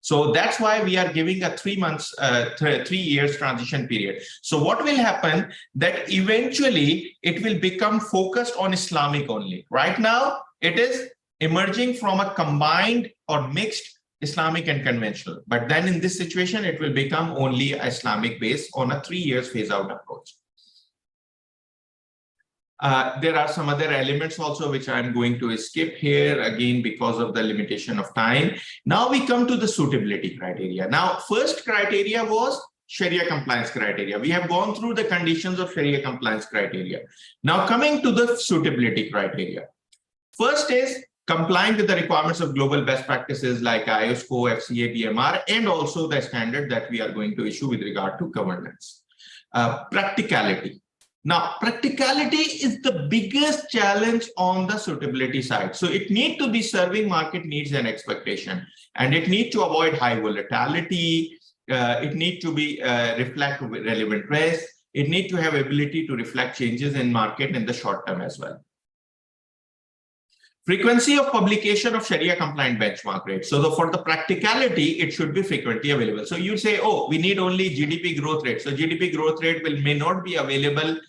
So that's why we are giving a 3 months, 3 years transition period. So what will happen that eventually it will become focused on Islamic only. Right now, it is emerging from a combined or mixed Islamic and conventional. But then in this situation, it will become only Islamic based on a 3 years phase out approach. There are some other elements also which I'm going to skip here again because of the limitation of time. Now we come to the suitability criteria. Now, first criteria was Sharia compliance criteria. We have gone through the conditions of Sharia compliance criteria. Now coming to the suitability criteria. First is complying with the requirements of global best practices like IOSCO, FCA, BMR, and also the standard that we are going to issue with regard to governance. Practicality. Now, practicality is the biggest challenge on the suitability side. So it needs to be serving market needs and expectation, and it needs to avoid high volatility. It needs to be reflect relevant risk. It needs to have ability to reflect changes in market in the short term as well. Frequency of publication of Sharia compliant benchmark rate. So for the practicality, it should be frequently available. So you say, oh, we need only GDP growth rate. So GDP growth rate may not be available.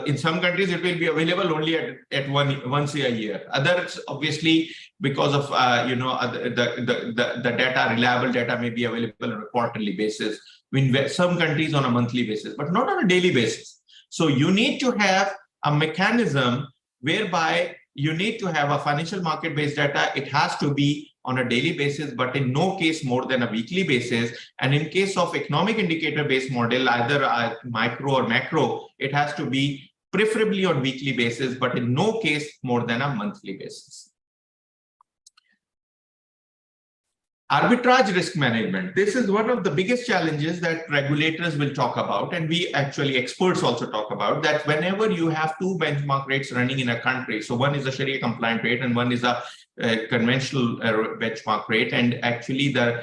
In some countries, it will be available only at once a year. Others, obviously, because of the data, reliable data may be available on a quarterly basis. In some countries on a monthly basis, but not on a daily basis. So you need to have a mechanism whereby you need to have a financial market-based data. It has to be on a daily basis, but in no case more than a weekly basis. And in case of economic indicator-based model, either micro or macro, it has to be preferably on weekly basis, but in no case more than a monthly basis. Arbitrage risk management. This is one of the biggest challenges that regulators will talk about, and we actually experts also talk about, that whenever you have two benchmark rates running in a country, so one is a Sharia compliant rate and one is a conventional benchmark rate, and actually the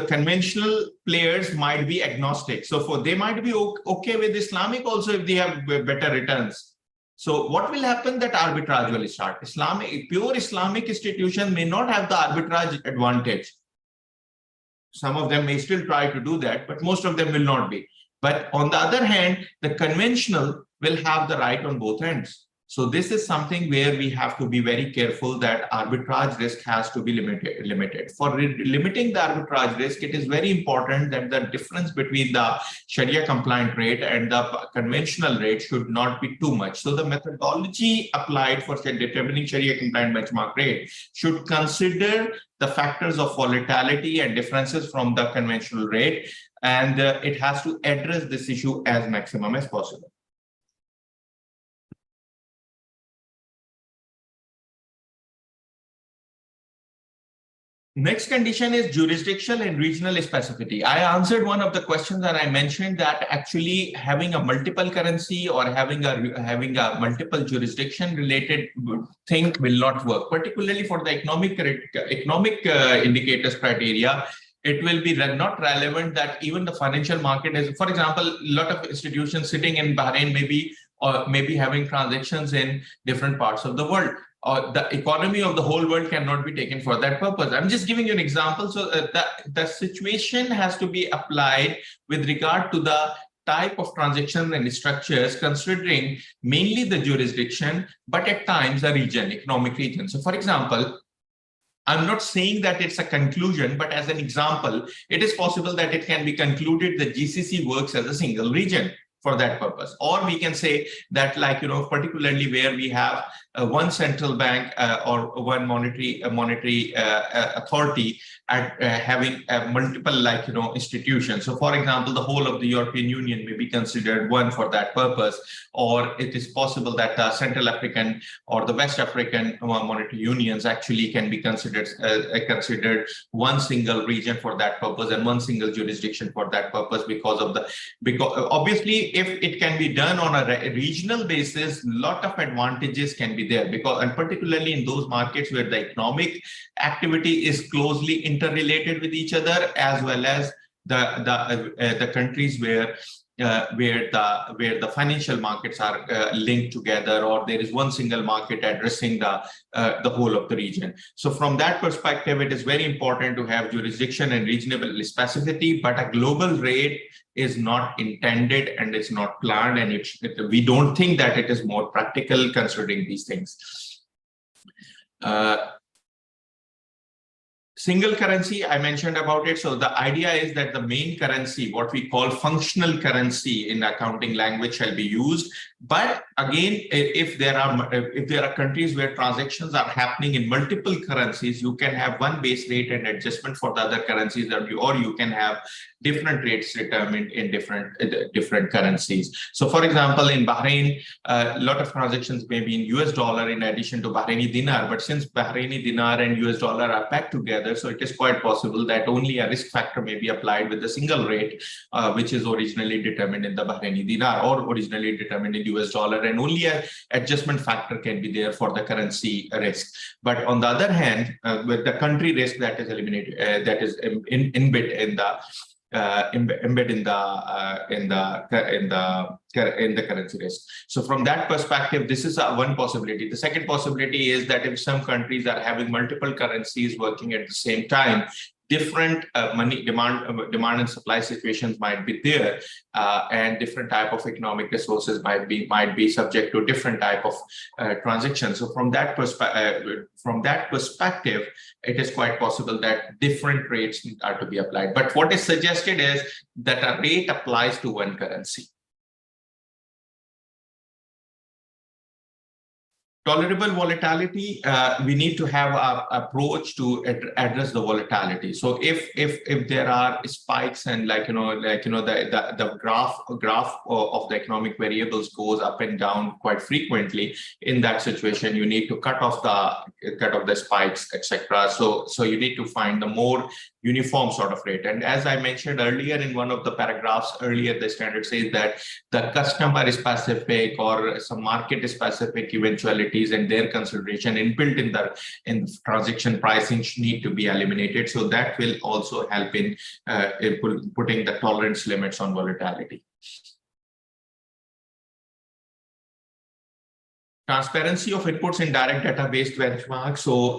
conventional players might be agnostic, so they might be okay with Islamic also if they have better returns. So what will happen, that arbitrage will start. Pure Islamic institution may not have the arbitrage advantage. Some of them may still try to do that, but most of them will not be. But on the other hand, the conventional will have the right on both ends. So this is something where we have to be very careful that arbitrage risk has to be limited. For limiting the arbitrage risk, it is very important that the difference between the Sharia compliant rate and the conventional rate should not be too much. So the methodology applied for determining Sharia compliant benchmark rate should consider the factors of volatility and differences from the conventional rate, and it has to address this issue as maximum as possible. Next condition is jurisdictional and regional specificity. I answered one of the questions and I mentioned that actually having a multiple currency or having a multiple jurisdiction related thing will not work, particularly for the economic indicators criteria. It will be not relevant that even the financial market is, for example, a lot of institutions sitting in Bahrain may be having transactions in different parts of the world. The economy of the whole world cannot be taken for that purpose. I'm just giving you an example. So the situation has to be applied with regard to the type of transaction and structures, considering mainly the jurisdiction, but at times a region, economic region. So for example, I'm not saying that it's a conclusion, but as an example, it is possible that it can be concluded that GCC works as a single region for that purpose. Or we can say that, like, particularly where we have one central bank or one monetary authority at having multiple institutions. So for example, the whole of the European Union may be considered one for that purpose, or it is possible that the Central African or the West African monetary unions actually can be considered one single region for that purpose and one single jurisdiction for that purpose, because obviously if it can be done on a regional basis, a lot of advantages can be there, and particularly in those markets where the economic activity is closely interrelated with each other, as well as the countries where the financial markets are linked together, or there is one single market addressing the whole of the region. So from that perspective, it is very important to have jurisdiction and regional specificity, but a global rate is not intended and it's not planned, and we don't think that it is more practical considering these things. Single currency, I mentioned about it. So the idea is that the main currency, what we call functional currency in accounting language, shall be used. But again, if there are countries where transactions are happening in multiple currencies, you can have one base rate and adjustment for the other currencies, or you can have different rates determined in different currencies. So, for example, in Bahrain, a lot of transactions may be in US dollar in addition to Bahraini dinar. But since Bahraini dinar and US dollar are packed together, so it is quite possible that only a risk factor may be applied with a single rate, which is originally determined in the Bahraini dinar or originally determined in US dollar, and only an adjustment factor can be there for the currency risk. But on the other hand, with the country risk that is eliminated, that is embedded in the currency risk. So from that perspective, this is one possibility. The second possibility is that if some countries are having multiple currencies working at the same time, different money demand and supply situations might be there, and different type of economic resources might be subject to different type of transactions. So from that perspective, it is quite possible that different rates are to be applied. But what is suggested is that a rate applies to one currency. Tolerable volatility, we need to have an approach to address the volatility. So if there are spikes and the graph of the economic variables goes up and down quite frequently, in that situation you need to cut off the spikes, etc. So you need to find the more uniform sort of rate. And as I mentioned earlier in one of the paragraphs earlier, the standard says that the customer specific or some market specific eventualities and their consideration inbuilt in the transaction pricing need to be eliminated. So that will also help in putting the tolerance limits on volatility. Transparency of inputs in direct data-based benchmarks. So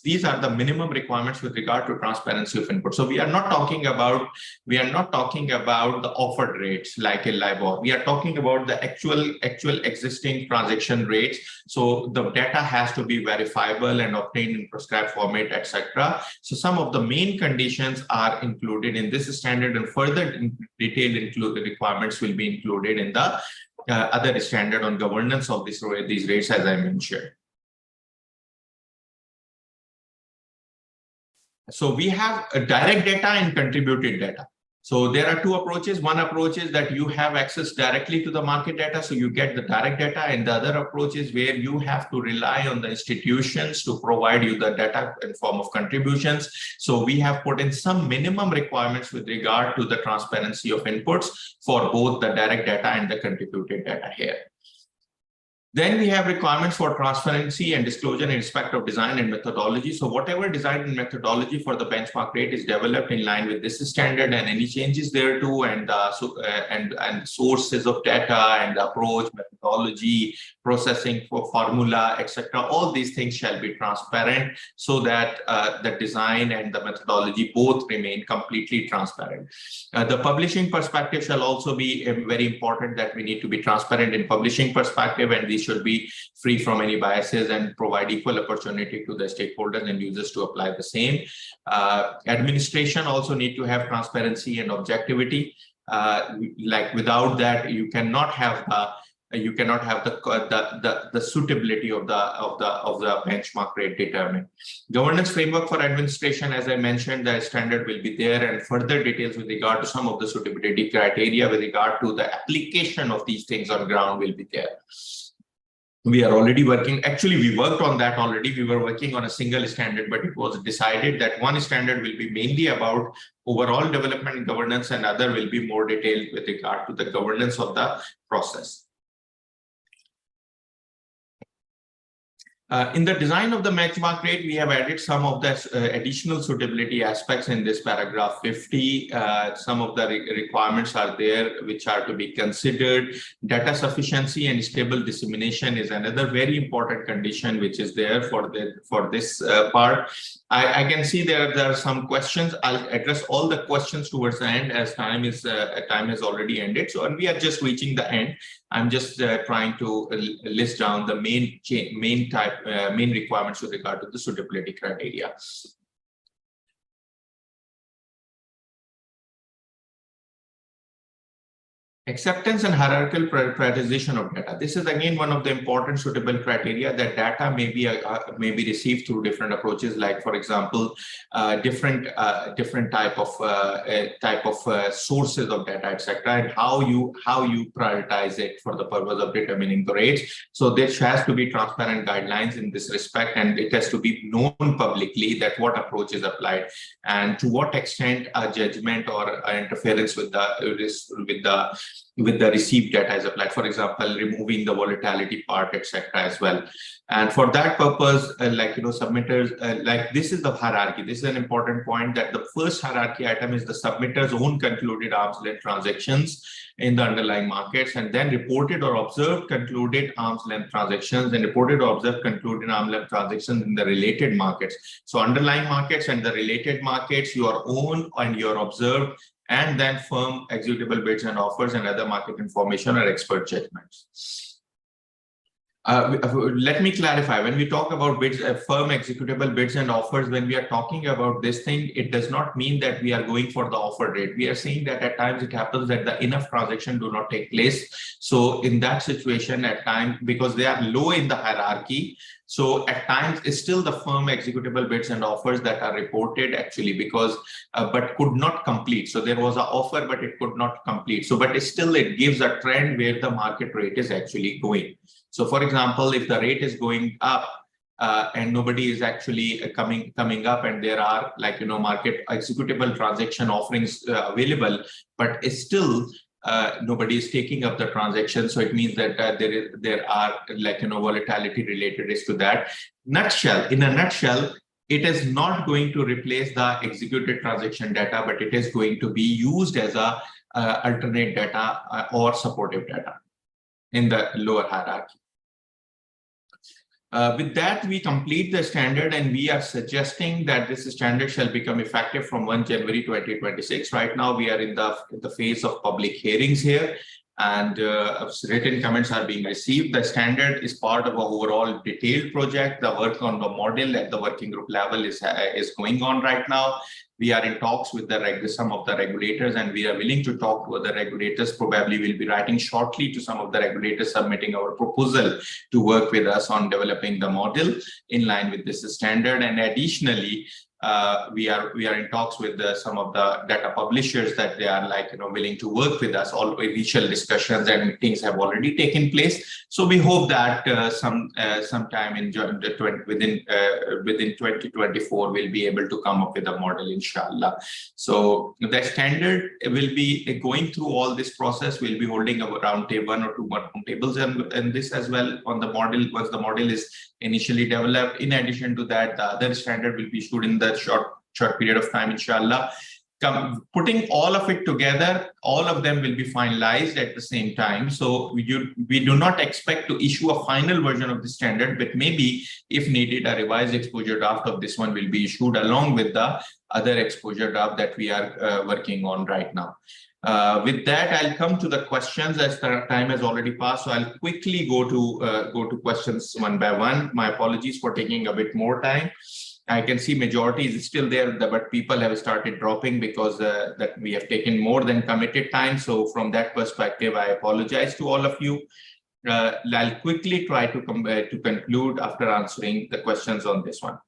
these are the minimum requirements with regard to transparency of input. So we are not talking about the offered rates like a LIBOR. We are talking about the actual existing transaction rates. So the data has to be verifiable and obtained in prescribed format, etc. So some of the main conditions are included in this standard, and further detailed requirements will be included in the other standard on governance of these rates, as I mentioned. So we have a direct data and contributed data. So there are two approaches. One approach is that you have access directly to the market data, so you get the direct data, and the other approach is where you have to rely on the institutions to provide you the data in form of contributions. So we have put in some minimum requirements with regard to the transparency of inputs for both the direct data and the contributed data here. Then we have requirements for transparency and disclosure in respect of design and methodology. So whatever design and methodology for the benchmark rate is developed in line with this standard, and any changes there too, and sources of data and approach, methodology, processing for formula, etc. All these things shall be transparent so that the design and the methodology both remain completely transparent. The publishing perspective shall also be very important, that we need to be transparent in publishing perspective, and these should be free from any biases and provide equal opportunity to the stakeholders and users to apply the same. Administration also need to have transparency and objectivity. Like without that, you cannot have the suitability of the benchmark rate determined. Governance framework for administration, as I mentioned, the standard will be there, and further details with regard to some of the suitability criteria with regard to the application of these things on ground will be there. We are already working, actually we worked on that already. We were working on a single standard, but it was decided that one standard will be mainly about overall development and governance, and other will be more detailed with regard to the governance of the process. In the design of the benchmark rate, we have added some of the additional suitability aspects in this paragraph 50. Some of the requirements are there which are to be considered. Data sufficiency and stable dissemination is another very important condition which is there for this part. I can see there are some questions. I'll address all the questions towards the end, as time has already ended. So, and we are just reaching the end. I'm just trying to list down the main requirements with regard to the suitability criteria. Acceptance and hierarchical prioritization of data. This is again one of the important suitable criteria that data may be received through different approaches, like for example, different type of sources of data, etc., and how you prioritize it for the purpose of determining the rates. So there has to be transparent guidelines in this respect, and it has to be known publicly that what approach is applied and to what extent a judgment or interference with the received data is applied. For example, removing the volatility part, etc., as well. And for that purpose, submitters, this is the hierarchy. This is an important point, that the first hierarchy item is the submitter's own concluded arm's length transactions in the underlying markets, and then reported or observed concluded arm's length transactions, and reported or observed concluded arm's length transactions in the related markets. So underlying markets and the related markets, your own and your observed, and then firm executable bids and offers and other market information or expert judgments. Let me clarify, when we talk about bids, firm executable bids and offers, when we are talking about this thing, it does not mean that we are going for the offer rate. We are saying that at times it happens that the enough transactions do not take place. So in that situation, at times, because they are low in the hierarchy, so at times it's still the firm executable bids and offers that are reported actually, because but could not complete. So there was an offer, but it could not complete. So but still it gives a trend where the market rate is actually going. So for example, if the rate is going up and nobody is actually coming up, and there are market executable transaction offerings available, but it's still nobody is taking up the transaction. So it means that there are volatility related risk to that. In a nutshell, it is not going to replace the executed transaction data, but it is going to be used as a alternate data or supportive data in the lower hierarchy. With that, we complete the standard, and we are suggesting that this standard shall become effective from 1 January 2026. Right now, we are in the phase of public hearings here, and written comments are being received. The standard is part of an overall detailed project. The work on the model at the working group level is going on right now. We are in talks with some of the regulators, and we are willing to talk to other regulators. Probably we'll be writing shortly to some of the regulators, submitting our proposal to work with us on developing the model in line with this standard. And additionally, we are in talks with some of the data publishers that they are willing to work with us. All initial discussions and meetings have already taken place. So we hope that sometime within 2024 we'll be able to come up with a model, inshallah. So the standard will be going through all this process. We'll be holding around 1 or 2 round tables and this as well on the model once the model is initially developed. In addition to that, the other standard will be issued in the short period of time, inshallah. Putting all of it together, all of them will be finalized at the same time. So we do not expect to issue a final version of the standard, but maybe if needed, a revised exposure draft of this one will be issued along with the other exposure draft that we are working on right now. With that, I'll come to the questions as the time has already passed. So I'll quickly go to questions one by one. My apologies for taking a bit more time. I can see majority is still there, but people have started dropping because that we have taken more than committed time. So from that perspective, I apologize to all of you. I'll quickly try to conclude after answering the questions on this one.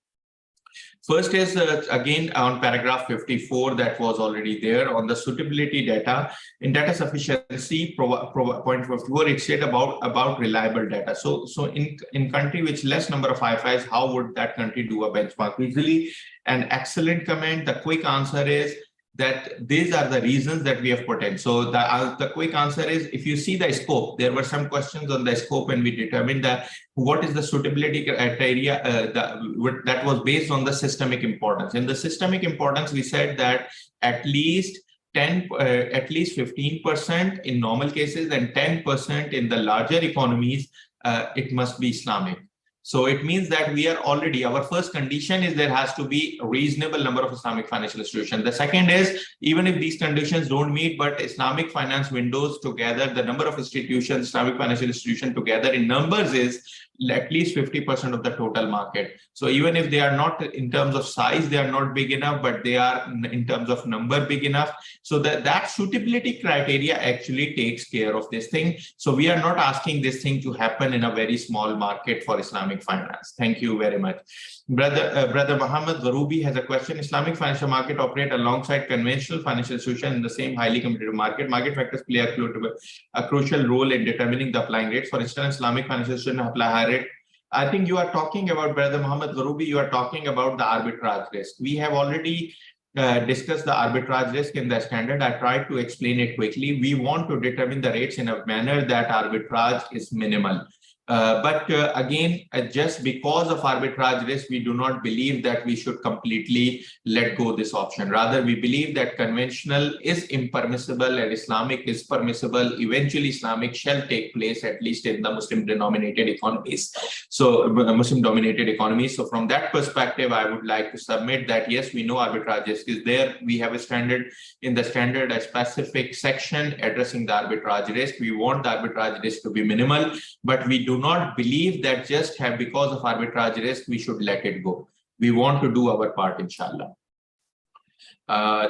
First is again on paragraph 54 that was already there on the suitability data. In data sufficiency point 54, it said about reliable data. So in country which less number of IFIs, how would that country do a benchmark easily? An excellent comment. The quick answer is that these are the reasons that we have put in. So the quick answer is, if you see the scope, there were some questions on the scope and we determined that what is the suitability criteria that was based on the systemic importance. In the systemic importance, we said that at least 15% in normal cases and 10% in the larger economies, it must be Islamic. So it means that we are already, our first condition is there has to be a reasonable number of Islamic financial institutions. The second is, even if these conditions don't meet, but Islamic finance windows together, the number of institutions, Islamic financial institutions together in numbers is at least 50% of the total market. So even if they are not in terms of size, they are not big enough, but they are in terms of number big enough. So that suitability criteria actually takes care of this thing. So we are not asking this thing to happen in a very small market for Islamic finance. Thank you very much. Brother Muhammad Gharubi has a question. Islamic financial market operate alongside conventional financial institutions in the same highly competitive market. Market factors play a crucial role in determining the applying rates. For instance, Islamic financial institutions apply high rate. I think you are talking about, Brother Muhammad Gharubi, you are talking about the arbitrage risk. We have already discussed the arbitrage risk in the standard. I tried to explain it quickly. We want to determine the rates in a manner that arbitrage is minimal. But again, just because of arbitrage risk, we do not believe that we should completely let go this option. Rather, we believe that conventional is impermissible and Islamic is permissible. Eventually, Islamic shall take place, at least in the Muslim-dominated economies. So, Muslim-dominated economies. So, from that perspective, I would like to submit that, yes, we know arbitrage risk is there. We have a standard, in the standard, a specific section addressing the arbitrage risk. We want the arbitrage risk to be minimal, but we do not believe that just because of arbitrage risk, we should let it go. We want to do our part, inshallah.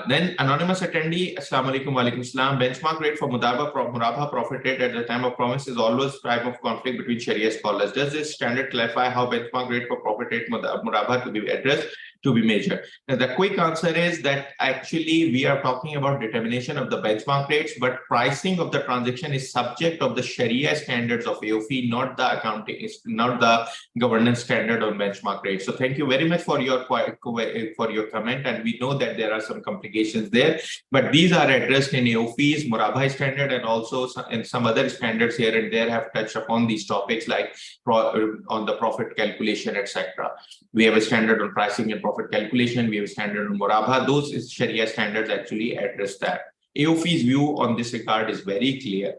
Then anonymous attendee, Assalamu alaikum wa alaikum salam. Benchmark rate for Murabha profit rate at the time of promise is always type of conflict between Sharia scholars. Does this standard clarify how benchmark rate for profit rate Murabha to be addressed, to be measured? Now, the quick answer is that actually we are talking about determination of the benchmark rates, but pricing of the transaction is subject of the Sharia standards of AOIFI, not the accounting, not the governance standard on benchmark rates. So thank you very much for your comment, and we know that there are some complications there, but these are addressed in AOIFI's Murabha standard, and also in some other standards here and there have touched upon these topics, like on the profit calculation, etc. We have a standard on pricing and profit calculation. We have a standard on Murabha. Those Sharia standards actually address that. AOIFI's view on this regard is very clear.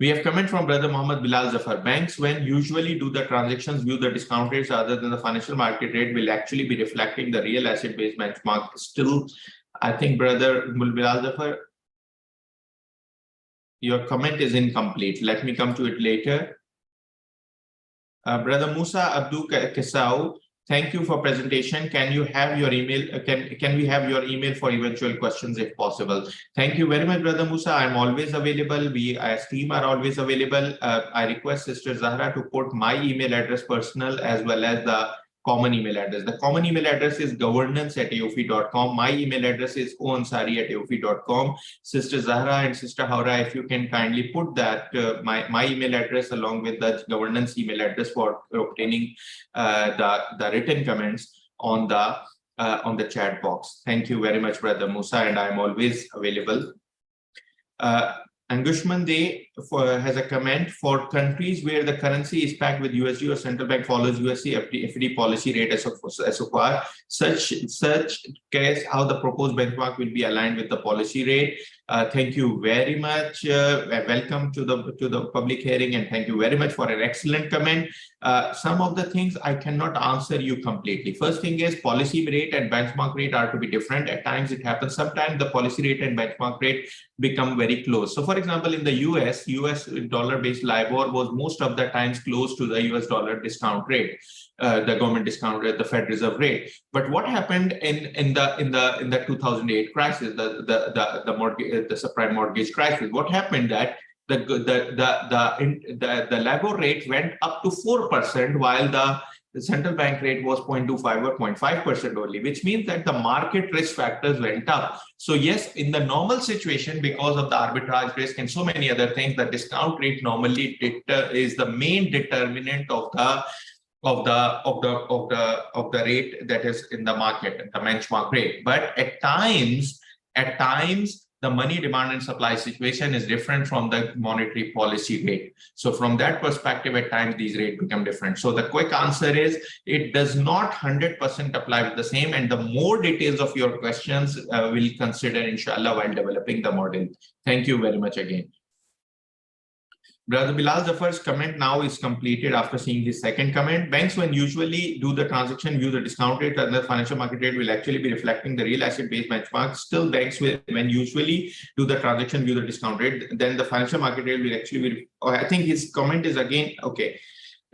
We have comment from Brother Muhammad Bilal Zafar. Banks, when usually do the transactions, view the discount rates other than the financial market rate, will actually be reflecting the real asset-based benchmark. Still, I think, Brother Bilal Zafar, your comment is incomplete. Let me come to it later. Brother Musa Abdul Kesau, thank you for presentation. Can you have your email? Can we have your email for eventual questions if possible? Thank you very much, Brother Musa. I'm always available. We as team are always available. I request Sister Zahra to put my email address personal as well as the common email address. The common email address is governance@aoifi.com. My email address is oansari@aoifi.com. Sister Zahra and Sister Haura, if you can kindly put that my email address along with the governance email address for obtaining the written comments on the chat box. Thank you very much, Brother Musa, and I'm always available. Angushman Day has a comment for countries where the currency is packed with USD or central bank follows USD FD policy rate as so far. Such case, how the proposed benchmark will be aligned with the policy rate. Thank you very much. Welcome to the public hearing, and thank you very much for an excellent comment. Some of the things I cannot answer you completely. First thing is policy rate and benchmark rate are to be different. At times it happens. Sometimes the policy rate and benchmark rate become very close. So for example, in the US dollar-based LIBOR was most of the times close to the US dollar discount rate, the government discount rate, the Fed Reserve rate. But what happened in the 2008 crisis, the subprime mortgage crisis? What happened that the LIBOR rate went up to 4%, while the central bank rate was 0.25 or 0.5% only, which means that the market risk factors went up. So yes, in the normal situation, because of the arbitrage risk and so many other things, the discount rate normally is the main determinant of the rate that is in the market, the benchmark rate. But at times, the money demand and supply situation is different from the monetary policy rate. So from that perspective, at times these rates become different. So the quick answer is it does not 100% apply with the same, and the more details of your questions we'll consider, inshallah, while developing the model. Thank you very much again. Brother Bilal, the first comment now is completed after seeing the second comment. Banks, when usually do the transaction, view the discount rate and the financial market rate will actually be reflecting the real asset-based benchmark. Still, banks will, when usually do the transaction, view the discount rate, then the financial market rate will actually be. Oh, I think his comment is again okay.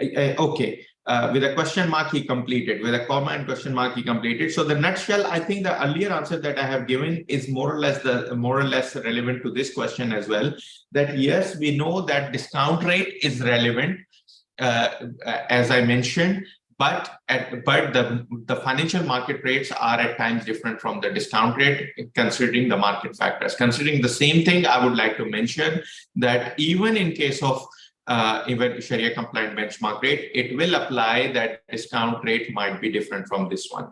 Okay. With a question mark, he completed. With a comma and question mark, he completed. So the nutshell, I think the earlier answer that I have given is more or less relevant to this question as well. That yes, we know that discount rate is relevant, as I mentioned, but the financial market rates are at times different from the discount rate, considering the market factors. Considering the same thing, I would like to mention that even in case of even Sharia compliant benchmark rate, it will apply that discount rate might be different from this one.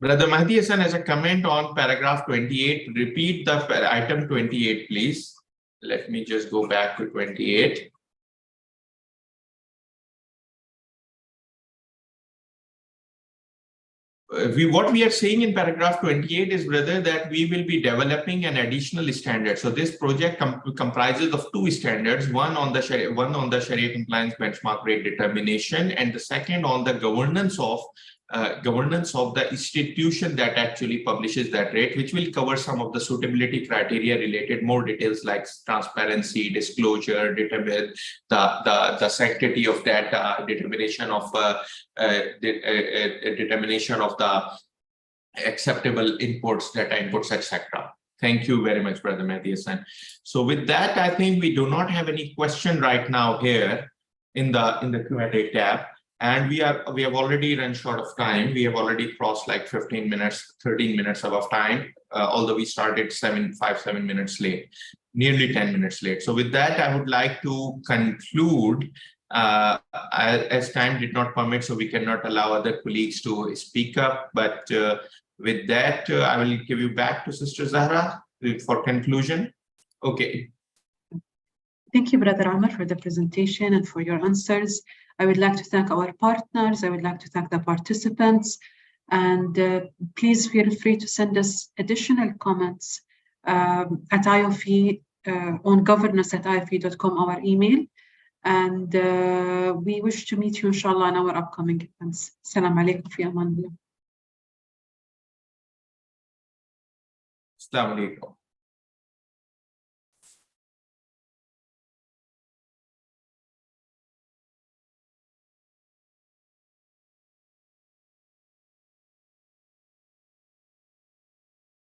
Brother Mahdi Hassan has a comment on paragraph 28. Repeat the item 28, please. Let me just go back to 28. What we are saying in paragraph 28 is, brother, that we will be developing an additional standard. So this project comprises of two standards, one on the Sharia compliance benchmark rate determination, and the second on the governance of the institution that actually publishes that rate, which will cover some of the suitability criteria related, more details like transparency, disclosure, the sanctity of data, determination of the acceptable inputs, data inputs, etc. Thank you very much, Brother Mahdi Hassan. So with that, I think we do not have any question right now here in the Q&A tab. And we have already run short of time. We have already crossed like 15 minutes, 13 minutes above time, although we started 7 minutes late, nearly 10 minutes late. So with that, I would like to conclude as time did not permit, so we cannot allow other colleagues to speak up. But with that, I will give you back to Sister Zahra for conclusion. Okay. Thank you, Brother Amr, for the presentation and for your answers. I would like to thank our partners. I would like to thank the participants. And please feel free to send us additional comments at AAOIFI, on governance@aoifi.com, our email. And we wish to meet you, inshallah, in our upcoming events. Assalamu alaikum fi amanillah. Assalamu alaikum.